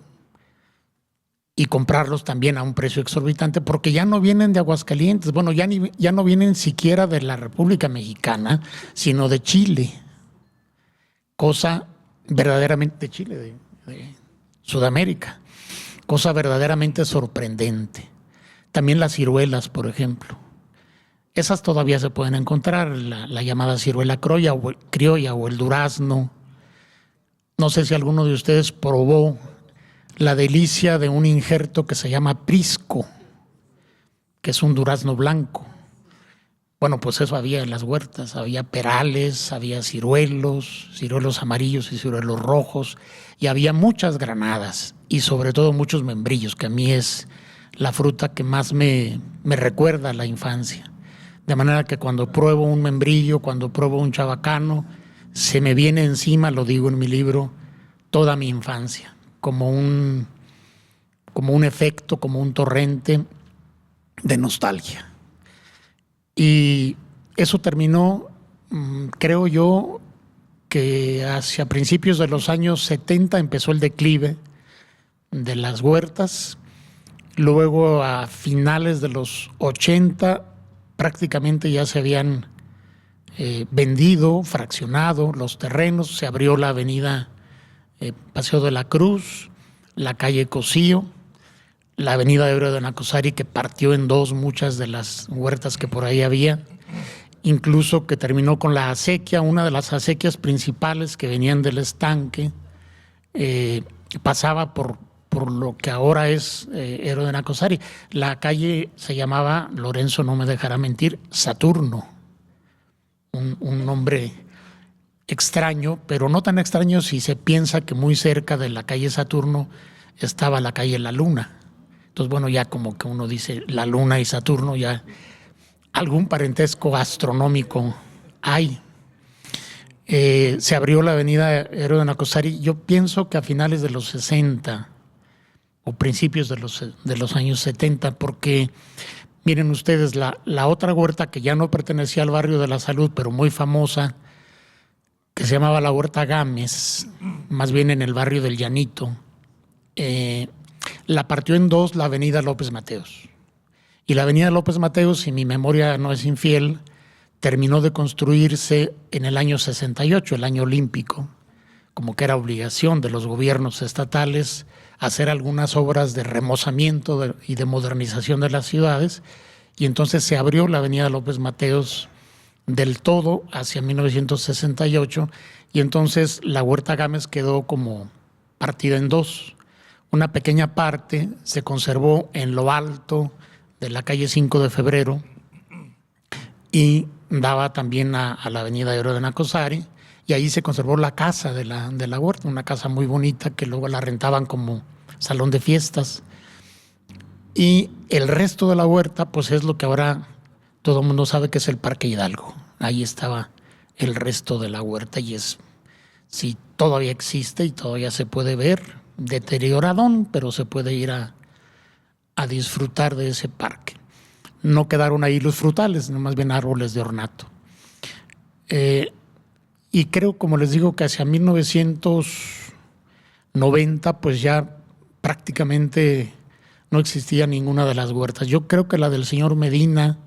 y comprarlos también a un precio exorbitante porque ya no vienen de Aguascalientes. Bueno, ya no vienen siquiera de la República Mexicana, sino de Chile. Cosa verdaderamente de Chile, de Sudamérica. Cosa verdaderamente sorprendente. También las ciruelas, por ejemplo. Esas todavía se pueden encontrar, la llamada ciruela criolla o el durazno. No sé si alguno de ustedes probó la delicia de un injerto que se llama prisco, que es un durazno blanco. Bueno, pues eso había en las huertas, había perales, había ciruelos amarillos y ciruelos rojos, y había muchas granadas y sobre todo muchos membrillos, que a mí es la fruta que más me recuerda a la infancia. De manera que cuando pruebo un membrillo, cuando pruebo un chabacano, se me viene encima, lo digo en mi libro, toda mi infancia, como un efecto, como un torrente de nostalgia. Y eso terminó, creo yo, que hacia principios de los años 70 empezó el declive de las huertas. Luego, a finales de los 80, prácticamente ya se habían vendido, fraccionado los terrenos. Se abrió la avenida Paseo de la Cruz, la calle Cosío, la avenida Héroe de Nacosari, que partió en dos muchas de las huertas que por ahí había, incluso que terminó con la acequia, una de las acequias principales que venían del estanque, pasaba por lo que ahora es Héroe de Nacosari. La calle se llamaba, Lorenzo no me dejará mentir, Saturno, un nombre extraño, pero no tan extraño si se piensa que muy cerca de la calle Saturno estaba la calle La Luna. Entonces, bueno, ya como que uno dice La Luna y Saturno, ya algún parentesco astronómico hay. Se abrió la avenida Héroe de Nacosari, yo pienso que a finales de los 60 o principios de los años 70, porque miren ustedes, la otra huerta que ya no pertenecía al barrio de la Salud, pero muy famosa, que se llamaba la Huerta Gámez, más bien en el barrio del Llanito, la partió en dos la avenida López Mateos. Y la avenida López Mateos, si mi memoria no es infiel, terminó de construirse en el año 68, el año olímpico, como que era obligación de los gobiernos estatales hacer algunas obras de remozamiento y de modernización de las ciudades, y entonces se abrió la avenida López Mateos del todo hacia 1968, y entonces la Huerta Gámez quedó como partida en dos. Una pequeña parte se conservó en lo alto de la calle 5 de Febrero y daba también a la avenida Héroe de Nacosari, y ahí se conservó la casa de la huerta, una casa muy bonita que luego la rentaban como salón de fiestas. Y el resto de la huerta, pues es lo que ahora todo el mundo sabe que es el Parque Hidalgo. Ahí estaba el resto de la huerta y sí, todavía existe y todavía se puede ver, deterioradón, pero se puede ir a disfrutar de ese parque. No quedaron ahí los frutales, no, más bien árboles de ornato. Y creo, como les digo, que hacia 1990 pues ya prácticamente no existía ninguna de las huertas. Yo creo que la del señor Medina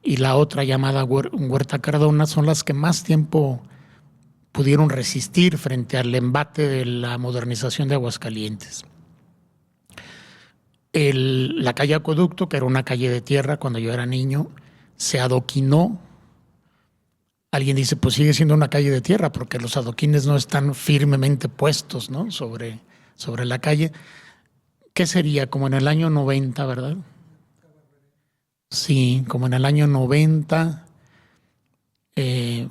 y la otra llamada Huerta Cardona son las que más tiempo pudieron resistir frente al embate de la modernización de Aguascalientes. La calle Acueducto, que era una calle de tierra cuando yo era niño, se adoquinó. Alguien dice, pues sigue siendo una calle de tierra porque los adoquines no están firmemente puestos, ¿no?, sobre la calle. ¿qué sería? Como en el año 90, ¿verdad? Sí, como en el año 90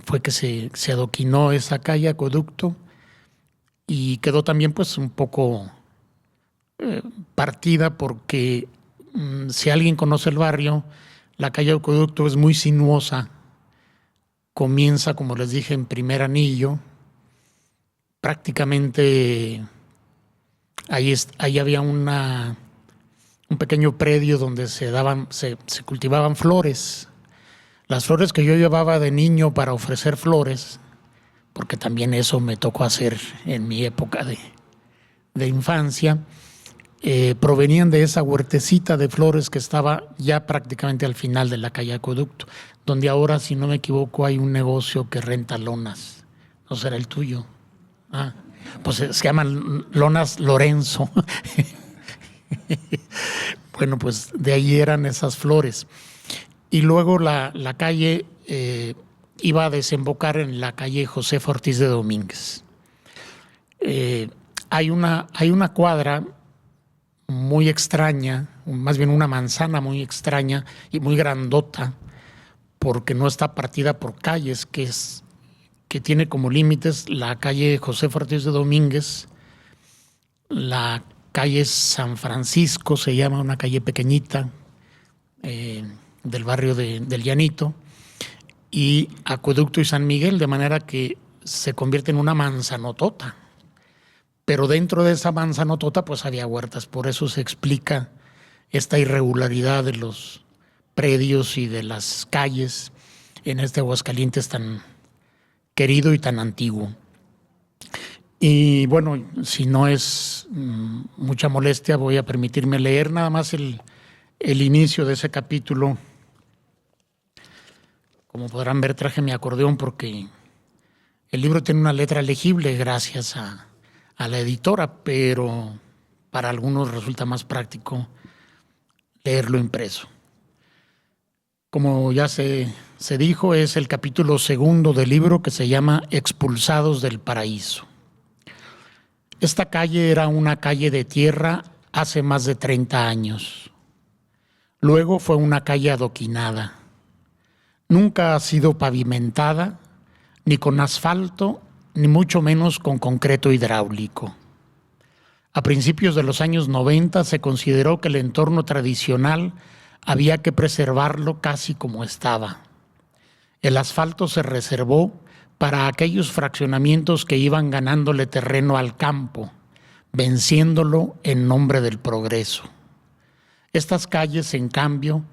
fue que se adoquinó esa calle Acueducto y quedó también pues un poco partida porque si alguien conoce el barrio, la calle Acueducto es muy sinuosa. Comienza, como les dije, en primer anillo. Prácticamente ahí había un pequeño predio donde se cultivaban flores. Las flores que yo llevaba de niño para ofrecer flores, porque también eso me tocó hacer en mi época de infancia, provenían de esa huertecita de flores que estaba ya prácticamente al final de la calle Acueducto, donde ahora, si no me equivoco, hay un negocio que renta lonas. ¿No será el tuyo? Pues se llaman Lonas Lorenzo. Bueno, pues de ahí eran esas flores. Y luego la calle iba a desembocar en la calle Josefa Ortiz de Domínguez. Hay una cuadra muy extraña, más bien una manzana muy extraña y muy grandota, porque no está partida por calles, que tiene como límites la calle Josefa Ortiz de Domínguez, la calle San Francisco, se llama, una calle pequeñita del barrio del Llanito, y Acueducto y San Miguel, de manera que se convierte en una manzanotota. Pero dentro de esa manzanotota pues había huertas, por eso se explica esta irregularidad de los predios y de las calles en este Aguascalientes tan querido y tan antiguo. Y bueno, si no es mucha molestia, voy a permitirme leer nada más el inicio de ese capítulo. Como podrán ver, traje mi acordeón porque el libro tiene una letra legible gracias a la editora, pero para algunos resulta más práctico leerlo impreso. Como ya se dijo, es el capítulo 2 del libro, que se llama Expulsados del Paraíso. Esta calle era una calle de tierra hace más de 30 años. Luego fue una calle adoquinada. Nunca ha sido pavimentada, ni con asfalto, ni mucho menos con concreto hidráulico. A principios de los años 90 se consideró que el entorno tradicional había que preservarlo casi como estaba. El asfalto se reservó para aquellos fraccionamientos que iban ganándole terreno al campo, venciéndolo en nombre del progreso. Estas calles, en cambio,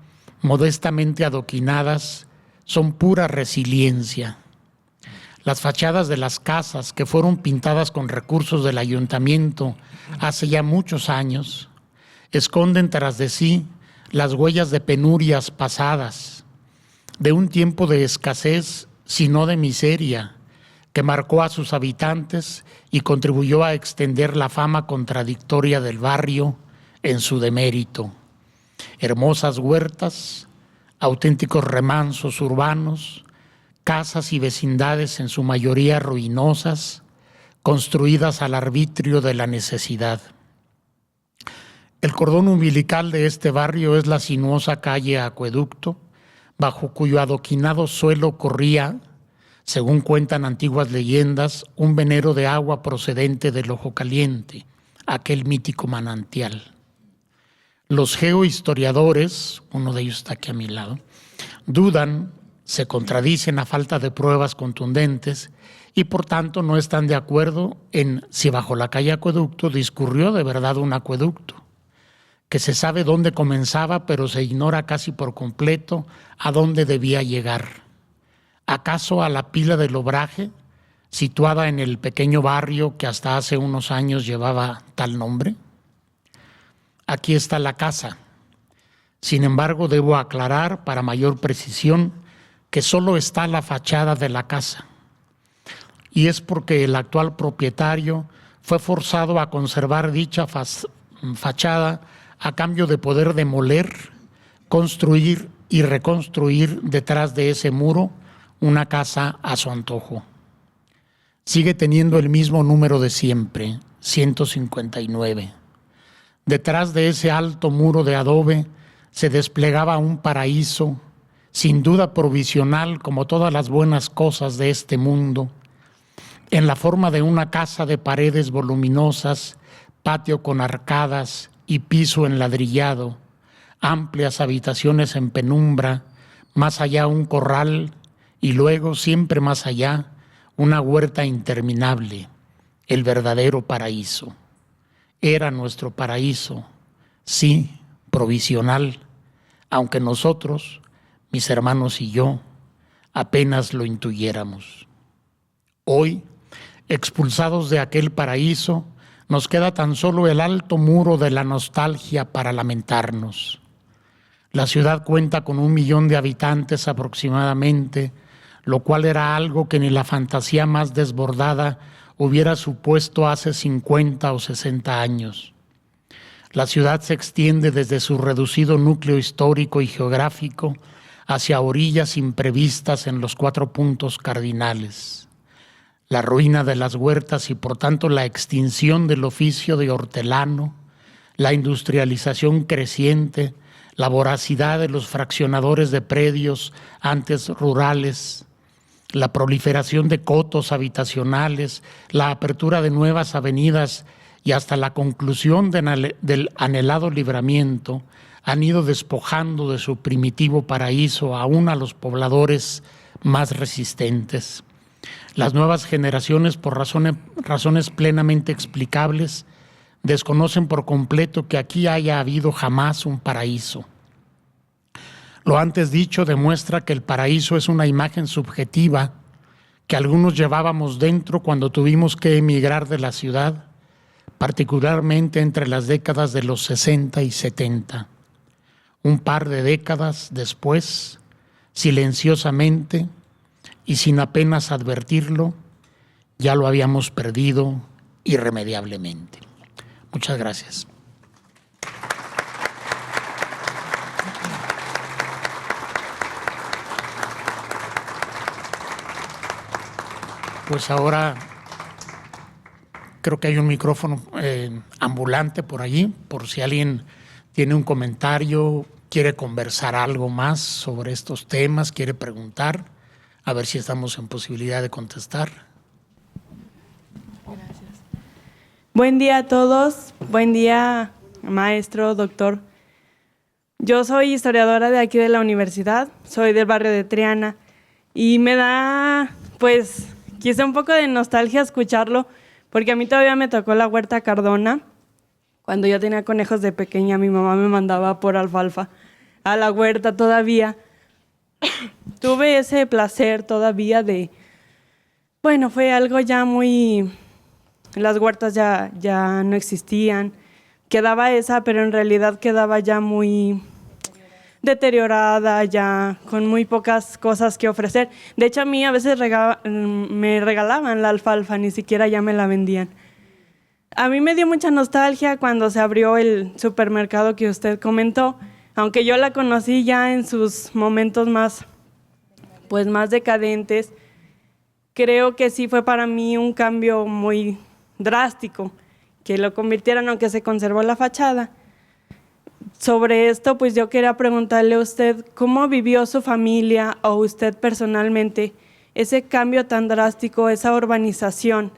modestamente adoquinadas, son pura resiliencia. Las fachadas de las casas, que fueron pintadas con recursos del ayuntamiento hace ya muchos años, esconden tras de sí las huellas de penurias pasadas, de un tiempo de escasez, sino de miseria, que marcó a sus habitantes y contribuyó a extender la fama contradictoria del barrio en su demérito. Hermosas huertas, auténticos remansos urbanos, casas y vecindades en su mayoría ruinosas, construidas al arbitrio de la necesidad. El cordón umbilical de este barrio es la sinuosa calle Acueducto, bajo cuyo adoquinado suelo corría, según cuentan antiguas leyendas, un venero de agua procedente del Ojo Caliente, aquel mítico manantial. Los geohistoriadores, uno de ellos está aquí a mi lado, dudan, se contradicen a falta de pruebas contundentes y por tanto no están de acuerdo en si bajo la calle Acueducto discurrió de verdad un acueducto, que se sabe dónde comenzaba pero se ignora casi por completo a dónde debía llegar. ¿Acaso a la pila del Obraje, situada en el pequeño barrio que hasta hace unos años llevaba tal nombre? Aquí está la casa. Sin embargo, debo aclarar para mayor precisión que solo está la fachada de la casa. Y es porque el actual propietario fue forzado a conservar dicha fachada a cambio de poder demoler, construir y reconstruir detrás de ese muro una casa a su antojo. Sigue teniendo el mismo número de siempre, 159. Detrás de ese alto muro de adobe se desplegaba un paraíso, sin duda provisional como todas las buenas cosas de este mundo, en la forma de una casa de paredes voluminosas, patio con arcadas y piso enladrillado, amplias habitaciones en penumbra, más allá un corral y luego, siempre más allá, una huerta interminable, el verdadero paraíso. Era nuestro paraíso, sí, provisional, aunque nosotros, mis hermanos y yo, apenas lo intuyéramos. Hoy, expulsados de aquel paraíso, nos queda tan solo el alto muro de la nostalgia para lamentarnos. La ciudad cuenta con 1 millón de habitantes aproximadamente, lo cual era algo que ni la fantasía más desbordada hubiera supuesto hace 50 o 60 años. La ciudad se extiende desde su reducido núcleo histórico y geográfico hacia orillas imprevistas en los 4 puntos cardinales. La ruina de las huertas y por tanto la extinción del oficio de hortelano, la industrialización creciente, la voracidad de los fraccionadores de predios antes rurales, la proliferación de cotos habitacionales, la apertura de nuevas avenidas y hasta la conclusión del anhelado libramiento han ido despojando de su primitivo paraíso aún a los pobladores más resistentes. Las nuevas generaciones, por razones plenamente explicables, desconocen por completo que aquí haya habido jamás un paraíso. Lo antes dicho demuestra que el paraíso es una imagen subjetiva que algunos llevábamos dentro cuando tuvimos que emigrar de la ciudad, particularmente entre las décadas de los 60 y 70. Un par de décadas después, silenciosamente y sin apenas advertirlo, ya lo habíamos perdido irremediablemente. Muchas gracias. Pues ahora creo que hay un micrófono ambulante por allí, por si alguien tiene un comentario, quiere conversar algo más sobre estos temas, quiere preguntar, a ver si estamos en posibilidad de contestar. Gracias. Buen día a todos, buen día maestro, doctor. Yo soy historiadora de aquí de la universidad, soy del barrio de Triana y me da, pues, quizá un poco de nostalgia escucharlo, porque a mí todavía me tocó la huerta Cardona. Cuando yo tenía conejos de pequeña, mi mamá me mandaba por alfalfa a la huerta todavía. Tuve ese placer todavía de, bueno, fue algo ya muy, las huertas ya no existían, quedaba esa, pero en realidad quedaba ya muy deteriorada, ya con muy pocas cosas que ofrecer. De hecho, a mí a veces me regalaban la alfalfa, ni siquiera ya me la vendían. A mí me dio mucha nostalgia cuando se abrió el supermercado que usted comentó, aunque yo la conocí ya en sus momentos más decadentes. Creo que sí fue para mí un cambio muy drástico, que lo convirtieran, aunque se conservó la fachada. Sobre esto, pues yo quería preguntarle a usted, ¿cómo vivió su familia o usted personalmente ese cambio tan drástico, esa urbanización?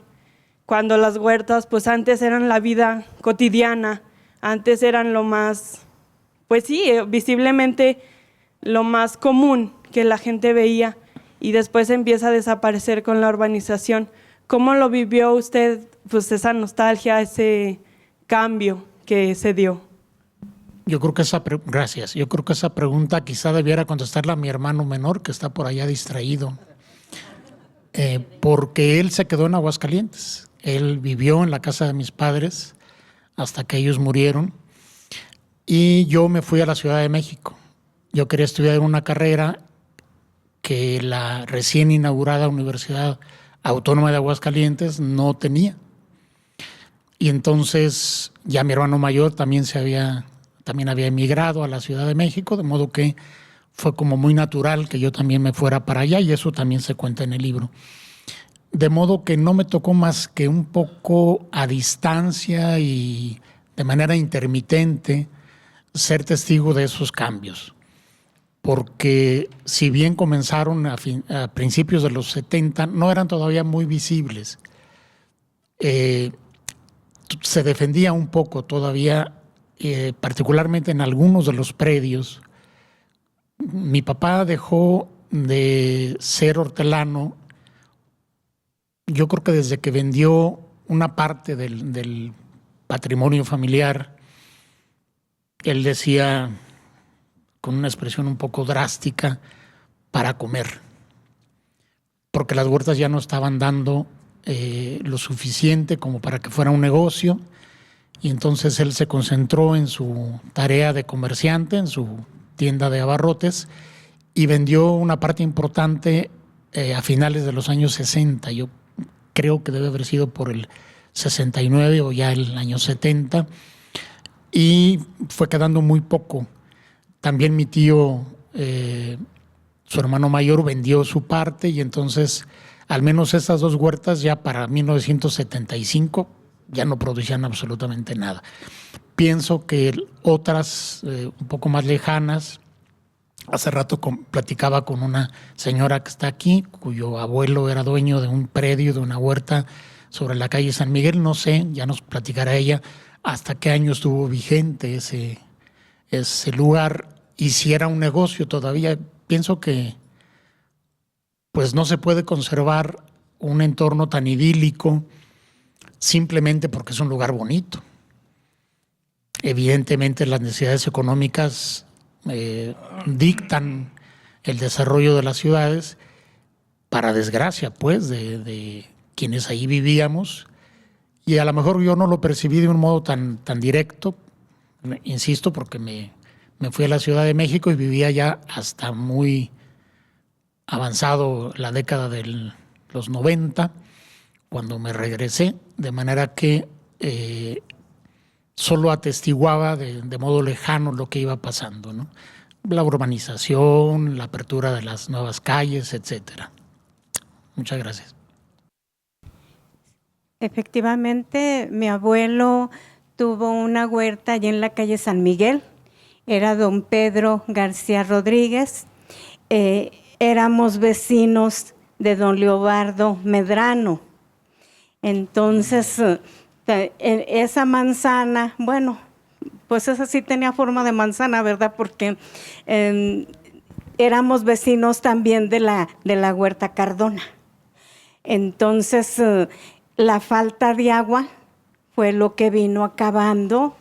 Cuando las huertas, pues antes eran la vida cotidiana, antes eran lo más, pues sí, visiblemente lo más común que la gente veía y después empieza a desaparecer con la urbanización. ¿Cómo lo vivió usted, pues esa nostalgia, ese cambio que se dio? Yo creo que gracias. Yo creo que esa pregunta quizá debiera contestarla a mi hermano menor, que está por allá distraído, porque él se quedó en Aguascalientes. Él vivió en la casa de mis padres hasta que ellos murieron y yo me fui a la Ciudad de México. Yo quería estudiar una carrera que la recién inaugurada Universidad Autónoma de Aguascalientes no tenía. Y entonces ya mi hermano mayor también había emigrado a la Ciudad de México, de modo que fue como muy natural que yo también me fuera para allá y eso también se cuenta en el libro. De modo que no me tocó más que un poco a distancia y de manera intermitente ser testigo de esos cambios. Porque si bien comenzaron a principios de los 70, no eran todavía muy visibles. Se defendía un poco todavía, particularmente en algunos de los predios. Mi papá dejó de ser hortelano, yo creo que desde que vendió una parte del patrimonio familiar. Él decía, con una expresión un poco drástica, para comer, porque las huertas ya no estaban dando lo suficiente como para que fuera un negocio, y entonces él se concentró en su tarea de comerciante, en su tienda de abarrotes, y vendió una parte importante a finales de los años 60. Yo creo que debe haber sido por el 69 o ya el año 70, y fue quedando muy poco. También mi tío, su hermano mayor, vendió su parte, y entonces al menos estas dos huertas ya para 1975 ya no producían absolutamente nada. Pienso que otras un poco más lejanas, hace rato platicaba con una señora que está aquí, cuyo abuelo era dueño de un predio, de una huerta sobre la calle San Miguel. No sé, ya nos platicará ella hasta qué año estuvo vigente ese lugar, y si era un negocio todavía. Pienso que pues no se puede conservar un entorno tan idílico simplemente porque es un lugar bonito. Evidentemente las necesidades económicas dictan el desarrollo de las ciudades, para desgracia pues de quienes ahí vivíamos, y a lo mejor yo no lo percibí de un modo tan directo, insisto, porque me fui a la Ciudad de México y vivía ya hasta muy avanzado la década de los 90, cuando me regresé, de manera que solo atestiguaba de modo lejano lo que iba pasando, ¿no? La urbanización, la apertura de las nuevas calles, etcétera. Muchas gracias. Efectivamente, mi abuelo tuvo una huerta allí en la calle San Miguel. Era don Pedro García Rodríguez. Éramos vecinos de don Leobardo Medrano. Entonces, esa manzana, bueno, pues esa sí tenía forma de manzana, ¿verdad? Porque éramos vecinos también de la Huerta Cardona. Entonces, la falta de agua fue lo que vino acabando,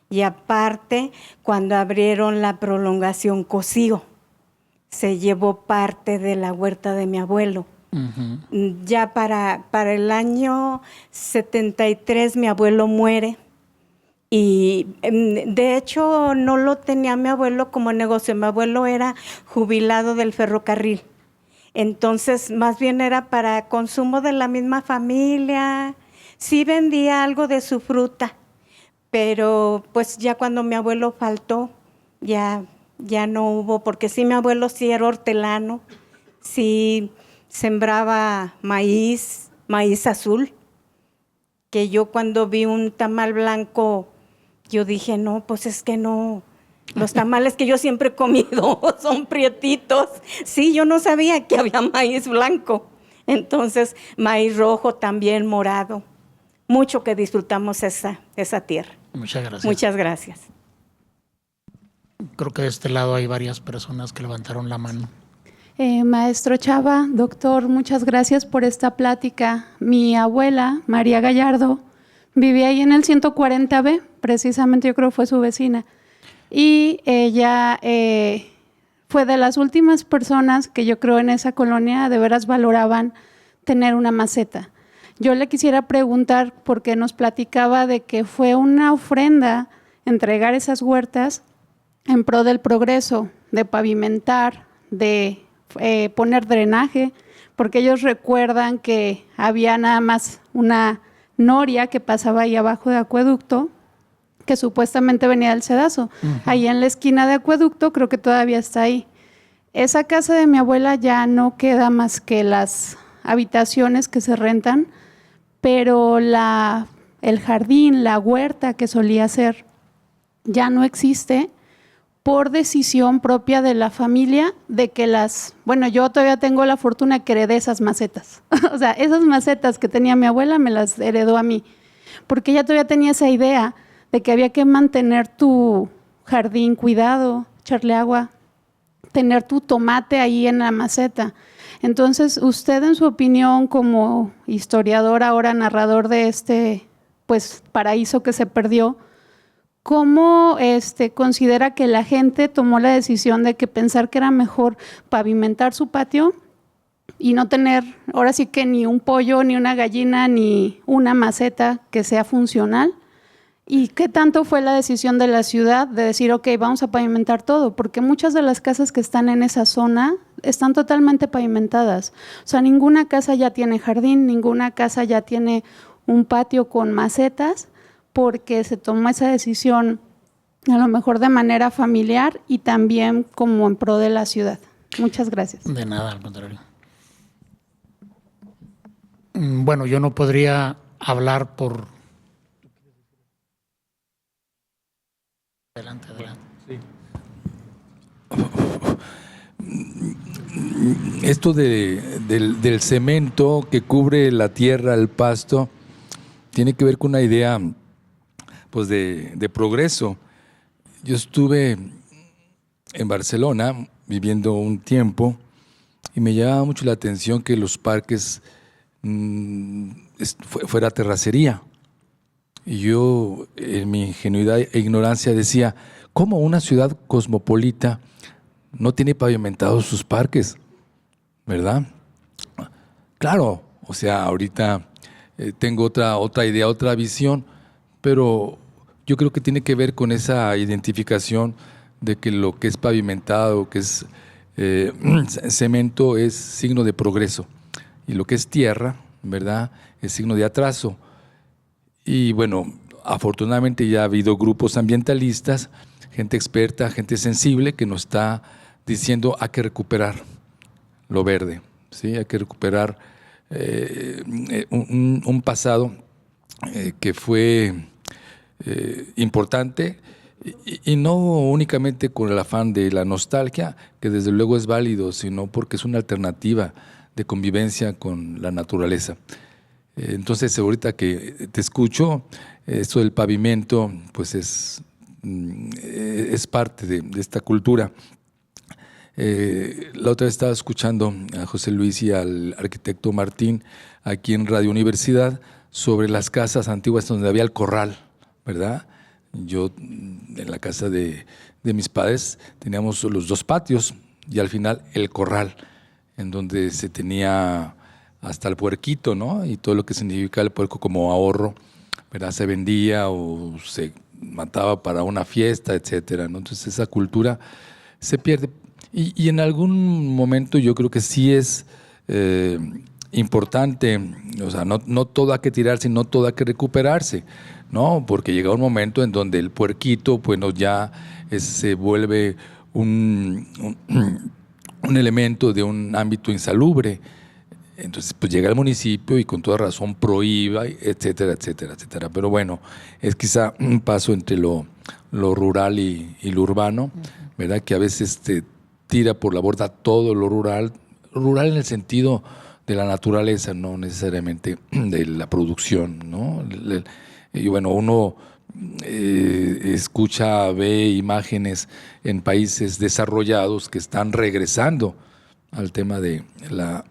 y aparte, cuando abrieron la prolongación Cosío, se llevó parte de la huerta de mi abuelo. Uh-huh. Ya para el año 73 mi abuelo muere, y de hecho no lo tenía mi abuelo como negocio. Mi abuelo era jubilado del ferrocarril, entonces más bien era para consumo de la misma familia. Sí vendía algo de su fruta, pero pues ya cuando mi abuelo faltó, ya no hubo, porque sí, mi abuelo sí era hortelano, sí sembraba maíz azul, que yo cuando vi un tamal blanco, yo dije, no, pues es que no, los tamales que yo siempre he comido son prietitos. Sí, yo no sabía que había maíz blanco. Entonces, maíz rojo también, morado. Mucho que disfrutamos esa tierra. Muchas gracias. Muchas gracias. Creo que de este lado hay varias personas que levantaron la mano. Maestro Chava, doctor, muchas gracias por esta plática. Mi abuela, María Gallardo, vivía ahí en el 140B, precisamente yo creo que fue su vecina. Y ella fue de las últimas personas que yo creo en esa colonia de veras valoraban tener una maceta. Yo le quisiera preguntar, porque nos platicaba de que fue una ofrenda entregar esas huertas en pro del progreso, de pavimentar, de poner drenaje, porque ellos recuerdan que había nada más una noria que pasaba ahí abajo de acueducto, que supuestamente venía del Cedazo. Uh-huh. Ahí en la esquina de acueducto creo que todavía está ahí. Esa casa de mi abuela ya no queda más que las habitaciones que se rentan, pero la el jardín, la huerta que solía ser, ya no existe por decisión propia de la familia de que yo todavía tengo la fortuna que heredé esas macetas. O sea, esas macetas que tenía mi abuela me las heredó a mí, porque ella todavía tenía esa idea de que había que mantener tu jardín cuidado, echarle agua, tener tu tomate ahí en la maceta. Entonces, usted, en su opinión, como historiador, ahora narrador de este paraíso que se perdió, ¿cómo considera que la gente tomó la decisión de que pensar que era mejor pavimentar su patio y no tener, ahora sí que ni un pollo, ni una gallina, ni una maceta que sea funcional? ¿Y qué tanto fue la decisión de la ciudad de decir, ok, vamos a pavimentar todo? Porque muchas de las casas que están en esa zona están totalmente pavimentadas. O sea, ninguna casa ya tiene jardín, ninguna casa ya tiene un patio con macetas, porque se tomó esa decisión a lo mejor de manera familiar y también como en pro de la ciudad. Muchas gracias. De nada, al contrario. Bueno, yo no podría hablar por... Adelante. Sí. Esto del cemento que cubre la tierra, el pasto, tiene que ver con una idea pues de progreso. Yo estuve en Barcelona viviendo un tiempo y me llamaba mucho la atención que los parques fuera terracería. Y yo, en mi ingenuidad e ignorancia, decía, ¿cómo una ciudad cosmopolita no tiene pavimentados sus parques? ¿Verdad? Claro, o sea, ahorita tengo otra idea, otra visión, pero yo creo que tiene que ver con esa identificación de que lo que es pavimentado, que es cemento, es signo de progreso, y lo que es tierra, ¿verdad?, es signo de atraso. Y bueno, afortunadamente ya ha habido grupos ambientalistas, gente experta, gente sensible, que nos está diciendo hay que recuperar lo verde, ¿sí? Hay que recuperar un pasado que fue importante, y no únicamente con el afán de la nostalgia, que desde luego es válido, sino porque es una alternativa de convivencia con la naturaleza. Entonces, ahorita que te escucho, esto del pavimento, pues es parte de esta cultura. La otra vez estaba escuchando a José Luis y al arquitecto Martín aquí en Radio Universidad sobre las casas antiguas donde había el corral, ¿verdad? Yo en la casa de mis padres teníamos los dos patios y al final el corral, en donde se tenía hasta el puerquito, ¿no? Y todo lo que significa el puerco como ahorro, ¿verdad? Se vendía o se mataba para una fiesta, etcétera, ¿no? Entonces esa cultura se pierde. Y en algún momento yo creo que sí es importante, o sea, no todo hay que tirarse, no todo hay que recuperarse, ¿no? Porque llega un momento en donde el puerquito, pues ya se vuelve un elemento de un ámbito insalubre. Entonces, pues llega el municipio y con toda razón prohíba, etcétera, etcétera, etcétera. Pero bueno, es quizá un paso entre lo rural y lo urbano, ¿verdad? Que a veces tira por la borda todo lo rural en el sentido de la naturaleza, no necesariamente de la producción, ¿no? Y bueno, uno escucha, ve imágenes en países desarrollados que están regresando al tema de la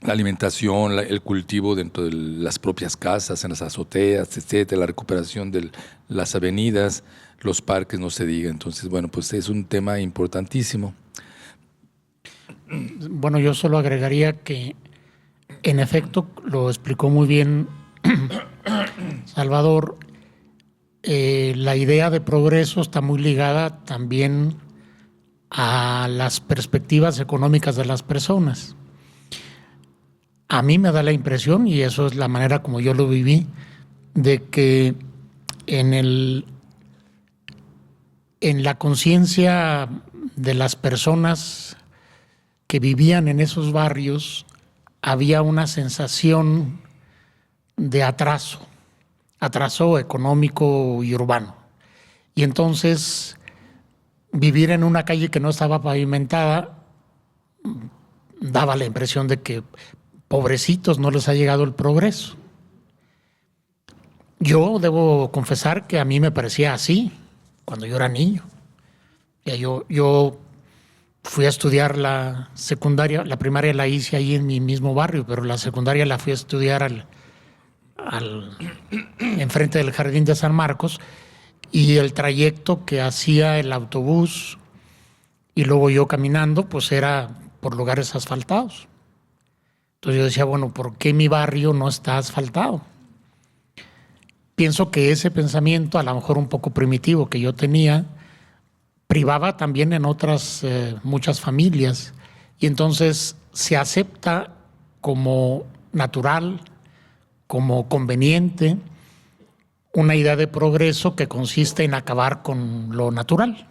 alimentación, el cultivo dentro de las propias casas, en las azoteas, etcétera, la recuperación de las avenidas, los parques, no se diga. Entonces, bueno, pues es un tema importantísimo. Bueno, yo solo agregaría que, en efecto, lo explicó muy bien Salvador, la idea de progreso está muy ligada también a las perspectivas económicas de las personas. A mí me da la impresión, y eso es la manera como yo lo viví, de que en la conciencia de las personas que vivían en esos barrios había una sensación de atraso económico y urbano. Y entonces vivir en una calle que no estaba pavimentada daba la impresión de que pobrecitos no les ha llegado el progreso. Yo debo confesar que a mí me parecía así cuando yo era niño. Yo fui a estudiar la secundaria, la primaria la hice ahí en mi mismo barrio, pero la secundaria la fui a estudiar enfrente del Jardín de San Marcos, y el trayecto que hacía el autobús y luego yo caminando, pues era por lugares asfaltados. Entonces yo decía, bueno, ¿por qué mi barrio no está asfaltado? Pienso que ese pensamiento, a lo mejor un poco primitivo que yo tenía, privaba también en otras muchas familias, y entonces se acepta como natural, como conveniente, una idea de progreso que consiste en acabar con lo natural.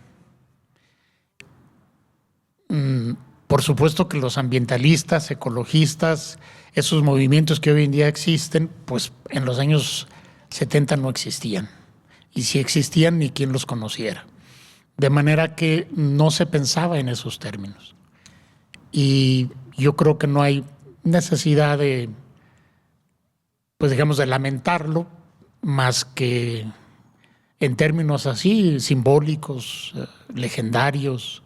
Por supuesto que los ambientalistas, ecologistas, esos movimientos que hoy en día existen, pues en los años 70 no existían. Y si existían, ni quien los conociera. De manera que no se pensaba en esos términos. Y yo creo que no hay necesidad de, pues digamos, de lamentarlo, más que en términos así, simbólicos, legendarios,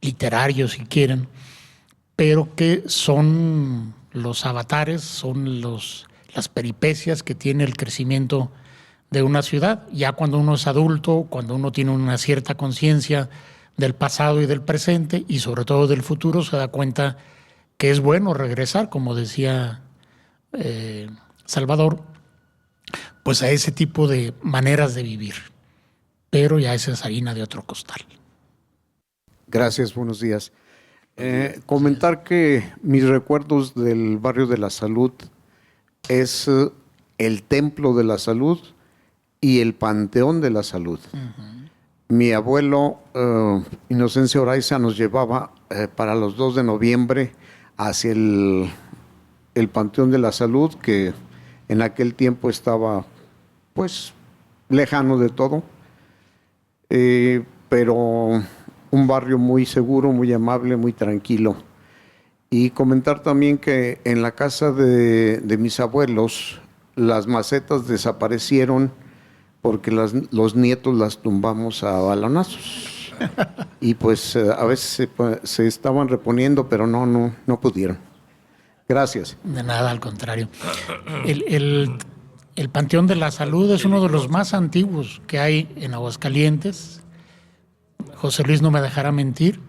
literarios, si quieren, pero que son los avatares, son las peripecias que tiene el crecimiento de una ciudad. Ya cuando uno es adulto, cuando uno tiene una cierta conciencia del pasado y del presente, y sobre todo del futuro, se da cuenta que es bueno regresar, como decía Salvador, pues a ese tipo de maneras de vivir. Pero ya esa es harina de otro costal. Gracias, buenos días. Comentar que mis recuerdos del barrio de la Salud es el Templo de la Salud y el Panteón de la Salud. Mi abuelo, Inocencio Oraiza, nos llevaba para los 2 de noviembre hacia el Panteón de la Salud, que en aquel tiempo estaba pues lejano de todo, pero un barrio muy seguro, muy amable, muy tranquilo. Y comentar también que en la casa de mis abuelos las macetas desaparecieron porque los nietos las tumbamos a balonazos. Y pues a veces se estaban reponiendo, pero no pudieron. Gracias. De nada, al contrario. El Panteón de la Salud es uno de los más antiguos que hay en Aguascalientes. José Luis no me dejará mentir.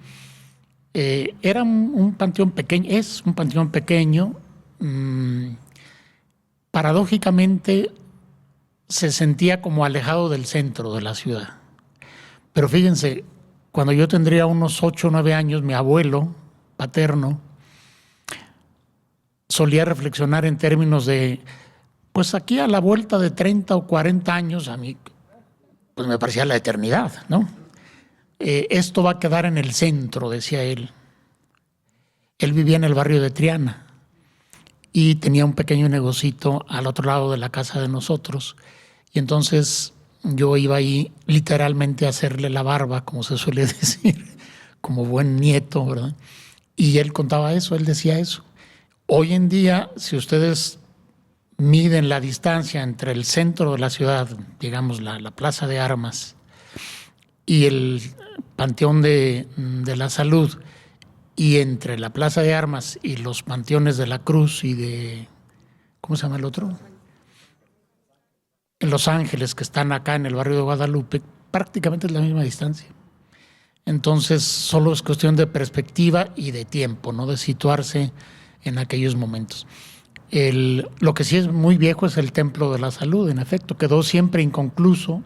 Era un panteón pequeño, es un panteón pequeño. Paradójicamente se sentía como alejado del centro de la ciudad. Pero fíjense, cuando yo tendría unos 8 o 9 años, mi abuelo paterno solía reflexionar en términos de, pues aquí a la vuelta de 30 o 40 años, a mí pues me parecía la eternidad, ¿no? Esto va a quedar en el centro, decía él. Él vivía en el barrio de Triana y tenía un pequeño negocito al otro lado de la casa de nosotros. Y entonces yo iba ahí literalmente a hacerle la barba, como se suele decir, como buen nieto, ¿verdad? Y él contaba eso, él decía eso. Hoy en día, si ustedes miden la distancia entre el centro de la ciudad, digamos la Plaza de Armas, y el Panteón de la Salud, y entre la Plaza de Armas y los panteones de la Cruz y de, ¿cómo se llama el otro? En Los Ángeles, que están acá en el barrio de Guadalupe, prácticamente es la misma distancia. Entonces, solo es cuestión de perspectiva y de tiempo, ¿no? De situarse en aquellos momentos. Lo que sí es muy viejo es el Templo de la Salud, en efecto, quedó siempre inconcluso.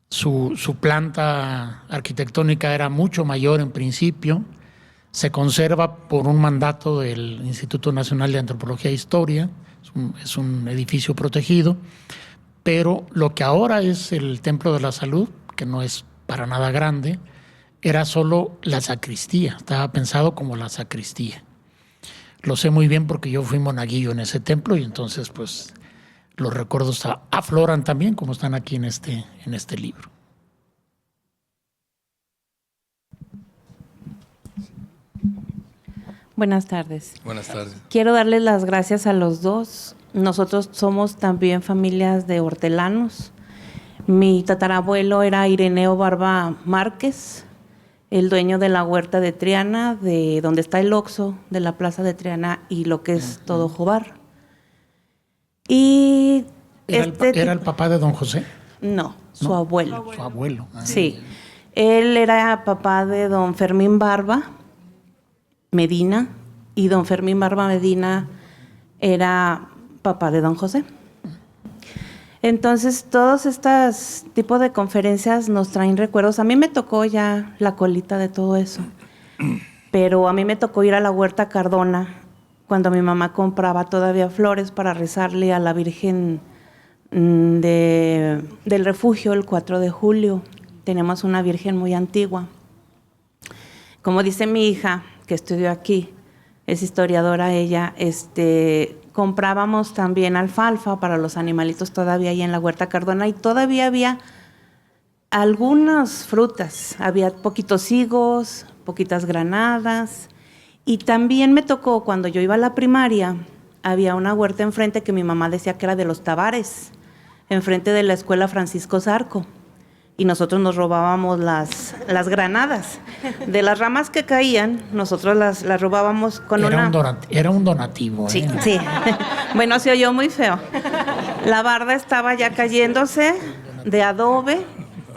Su planta arquitectónica era mucho mayor en principio, se conserva por un mandato del Instituto Nacional de Antropología e Historia, es un edificio protegido, pero lo que ahora es el Templo de la Salud, que no es para nada grande, era solo la sacristía, estaba pensado como la sacristía. Lo sé muy bien porque yo fui monaguillo en ese templo y entonces pues los recuerdos afloran también, como están aquí en este libro. Buenas tardes. Buenas tardes. Quiero darles las gracias a los dos. Nosotros somos también familias de hortelanos. Mi tatarabuelo era Ireneo Barba Márquez, el dueño de la huerta de Triana, de donde está el Oxxo, de la plaza de Triana y lo que es todo Jobar. Y ¿Era el papá de don José? No, su abuelo. Su abuelo. Sí. Él era papá de don Fermín Barba Medina, y don Fermín Barba Medina era papá de don José. Entonces, todos estos tipos de conferencias nos traen recuerdos. A mí me tocó ya la colita de todo eso, pero a mí me tocó ir a la Huerta Cardona cuando mi mamá compraba todavía flores para rezarle a la Virgen del Refugio el 4 de julio. Tenemos una Virgen muy antigua. Como dice mi hija, que estudió aquí, es historiadora ella, comprábamos también alfalfa para los animalitos todavía ahí en la Huerta Cardona, y todavía había algunas frutas, había poquitos higos, poquitas granadas, y también me tocó cuando yo iba a la primaria, había una huerta enfrente que mi mamá decía que era de los Tavares, enfrente de la escuela Francisco Zarco. Y nosotros nos robábamos las granadas. De las ramas que caían, nosotros las robábamos con Era un donativo. Sí, sí. Bueno, se oyó muy feo. La barda estaba ya cayéndose de adobe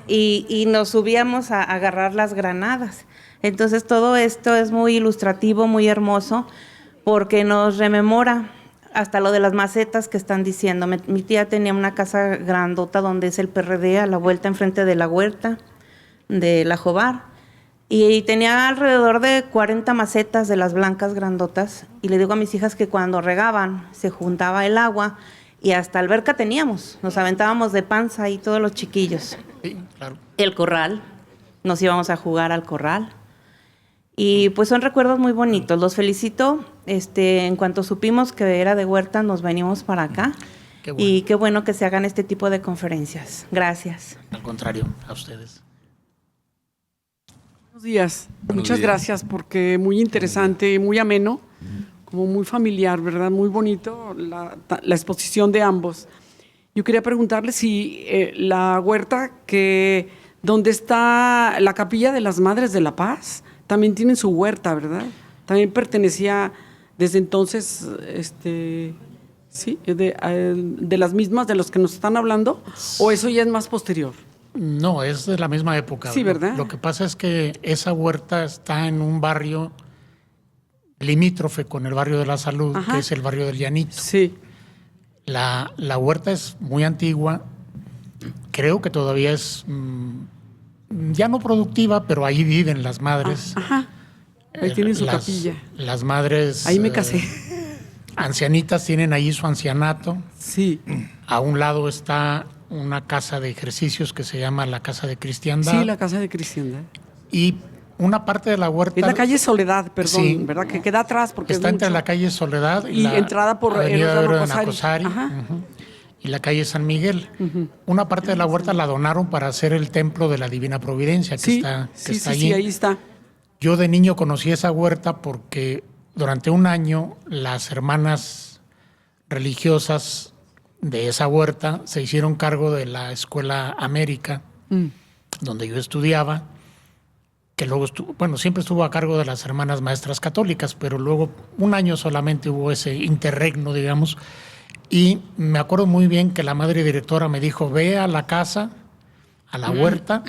y nos subíamos a agarrar las granadas. Entonces todo esto es muy ilustrativo, muy hermoso, porque nos rememora hasta lo de las macetas que están diciendo. Mi tía tenía una casa grandota donde es el PRD, a la vuelta enfrente de la huerta de la Jobar, y tenía alrededor de 40 macetas de las blancas grandotas, y le digo a mis hijas que cuando regaban se juntaba el agua y hasta alberca teníamos, nos aventábamos de panza ahí todos los chiquillos. Sí, claro. El corral, nos íbamos a jugar al corral. Y pues son recuerdos muy bonitos. Los felicito. En cuanto supimos que era de huerta, nos venimos para acá. Qué bueno. Y qué bueno que se hagan este tipo de conferencias. Gracias. Al contrario, a ustedes. Buenos días. Buenos Muchas días. gracias porque muy interesante, muy ameno, como muy familiar, ¿verdad? Muy bonito la exposición de ambos. Yo quería preguntarle si la huerta donde está la Capilla de las Madres de la Paz, también tienen su huerta, ¿verdad? También pertenecía desde entonces, sí, de las mismas de los que nos están hablando, o eso ya es más posterior. No, es de la misma época. Sí, ¿verdad? Lo que pasa es que esa huerta está en un barrio limítrofe con el barrio de la Salud, Ajá. que es el barrio del Llanito. Sí. La huerta es muy antigua, creo que todavía es ya no productiva, pero ahí viven las madres. Ajá. Ahí tienen su capilla. Las madres. Ahí me casé. Ancianitas tienen ahí su ancianato. Sí. A un lado está una casa de ejercicios que se llama la Casa de Cristiandad. Sí, la Casa de Cristiandad. Y una parte de la huerta. Es la calle Soledad, perdón, Sí. ¿verdad? Que queda atrás porque Está es entre mucho. la calle Soledad Y la entrada por Avenida Héroe de Héroe de Nacosari. Nacosari, Ajá. y la calle San Miguel. Una parte de la huerta la donaron para hacer el templo de la Divina Providencia, que Sí, está sí, allí. sí, ahí está. Yo de niño conocí esa huerta porque durante un año las hermanas religiosas de esa huerta se hicieron cargo de la Escuela América, donde yo estudiaba, que luego siempre estuvo a cargo de las hermanas maestras católicas, pero luego un año solamente hubo ese interregno, digamos, y me acuerdo muy bien que la madre directora me dijo, ve a la casa, a la huerta,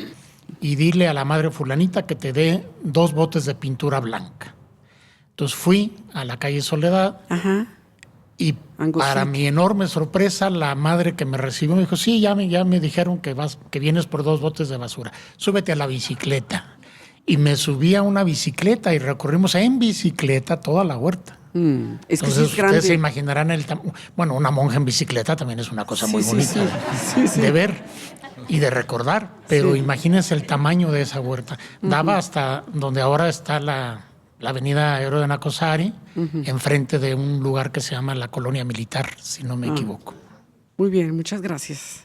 y dile a la madre fulanita que te dé 2 botes de pintura blanca. Entonces fui a la calle Soledad, Ajá. y Angostura. para mi enorme sorpresa, la madre que me recibió me dijo, sí, ya me dijeron que vienes por 2 botes de basura. Súbete a la bicicleta. Y me subí a una bicicleta y recorrimos en bicicleta toda la huerta. Es que Entonces sí es grande. ustedes se imaginarán bueno, una monja en bicicleta también es una cosa muy Sí, bonita sí, sí. Sí, sí. de ver y de recordar. Pero Sí. imagínense el tamaño de esa huerta. Daba hasta donde ahora está la avenida Héroe de Nacosari, enfrente de un lugar que se llama la Colonia Militar, si no me equivoco. Muy bien, muchas gracias.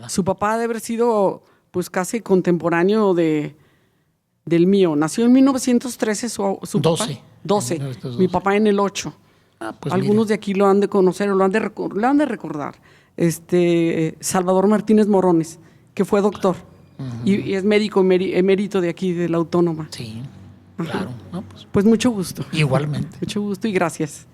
Su papá debe haber sido pues casi contemporáneo del mío. Nació en 1913 su 12. papá. 12. 1912. Mi papá en el 8. Pues Algunos mire. de aquí lo han de conocer o lo han de recordar. Salvador Martínez Morones, que fue doctor y es médico emérito de aquí, de la Autónoma. Sí, claro. No, Pues mucho gusto. igualmente. Mucho gusto y gracias.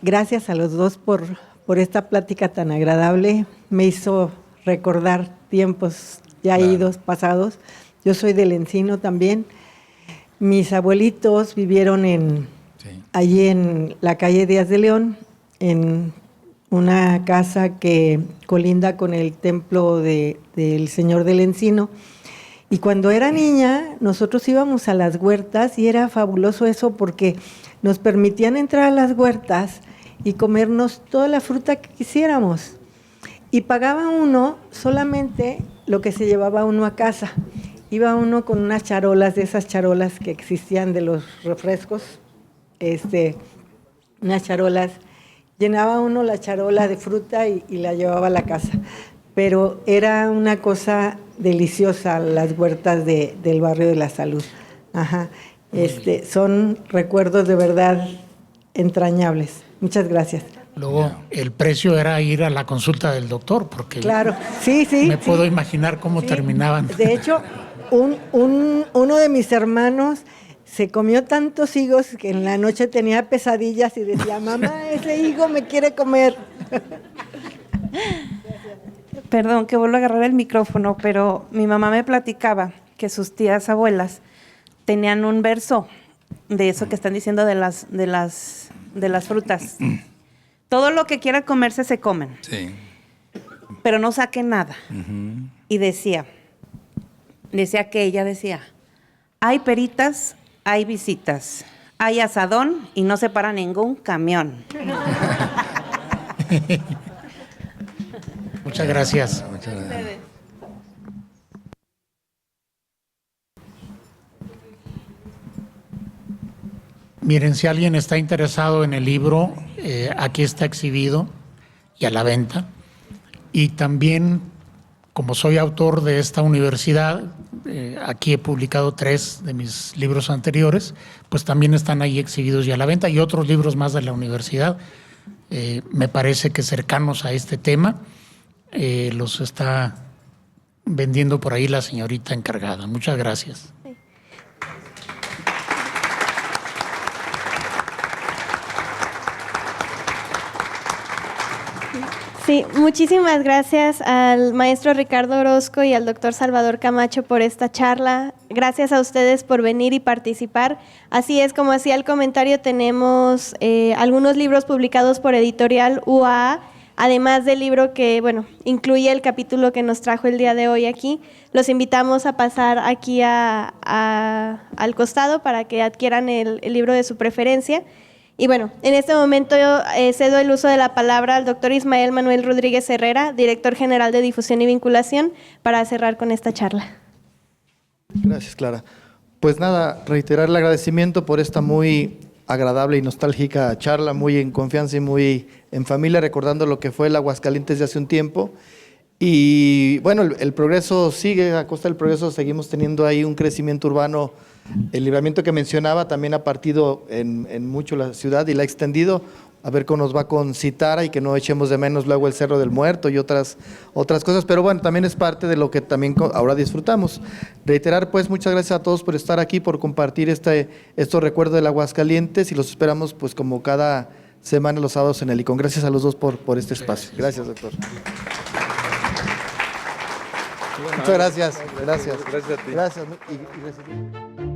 Gracias a los dos por esta plática tan agradable. Me hizo recordar tiempos ya idos, pasados. Yo soy del Encino también. Mis abuelitos vivieron allí en la calle Díaz de León, en una casa que colinda con el templo del Señor del Encino. Y cuando era niña, nosotros íbamos a las huertas y era fabuloso eso porque nos permitían entrar a las huertas y comernos toda la fruta que quisiéramos. Y pagaba uno solamente lo que se llevaba uno a casa. Iba uno con unas charolas, de esas charolas que existían de los refrescos, unas charolas. Llenaba uno la charola de fruta y la llevaba a la casa. Pero era una cosa deliciosa las huertas del barrio de la Salud. Ajá. Son recuerdos de verdad entrañables. Muchas gracias. Luego, el precio era ir a la consulta del doctor, porque Claro, sí. me puedo imaginar cómo terminaban. De hecho, uno de mis hermanos se comió tantos higos que en la noche tenía pesadillas y decía, mamá, ese higo me quiere comer. Perdón que vuelvo a agarrar el micrófono, pero mi mamá me platicaba que sus tías abuelas tenían un verso de eso que están diciendo de las frutas. Todo lo que quiera comerse se comen, Sí. pero no saquen nada. Y decía que ella decía, hay peritas, hay visitas, hay asadón y no se para ningún camión. Muchas gracias. Muchas gracias. Miren, si alguien está interesado en el libro, aquí está exhibido y a la venta. Y también, como soy autor de esta universidad, aquí he publicado 3 de mis libros anteriores, pues también están ahí exhibidos y a la venta, y otros libros más de la universidad, me parece que cercanos a este tema, los está vendiendo por ahí la señorita encargada. Muchas gracias. Sí, muchísimas gracias al maestro Ricardo Orozco y al doctor Salvador Camacho por esta charla. Gracias a ustedes por venir y participar. Así es, como hacía el comentario, tenemos algunos libros publicados por Editorial UAA, además del libro que, bueno, incluye el capítulo que nos trajo el día de hoy aquí. Los invitamos a pasar aquí al costado para que adquieran el libro de su preferencia. Y bueno, en este momento yo cedo el uso de la palabra al doctor Ismael Manuel Rodríguez Herrera, director general de Difusión y Vinculación, para cerrar con esta charla. Gracias, Clara. Pues nada, reiterar el agradecimiento por esta muy agradable y nostálgica charla, muy en confianza y muy en familia, recordando lo que fue el Aguascalientes de hace un tiempo. Y bueno, el progreso sigue, a costa del progreso seguimos teniendo ahí un crecimiento urbano. El libramiento que mencionaba también ha partido en mucho la ciudad y la ha extendido. A ver cómo nos va con Citara y que no echemos de menos luego el Cerro del Muerto y otras cosas. Pero bueno, también es parte de lo que también ahora disfrutamos. Reiterar pues muchas gracias a todos por estar aquí, por compartir estos recuerdos del Aguascalientes y los esperamos pues como cada semana los sábados en el ICON. Gracias a los dos por este espacio. Gracias, doctor. Muchas gracias. Gracias. Gracias a ti. Gracias. Y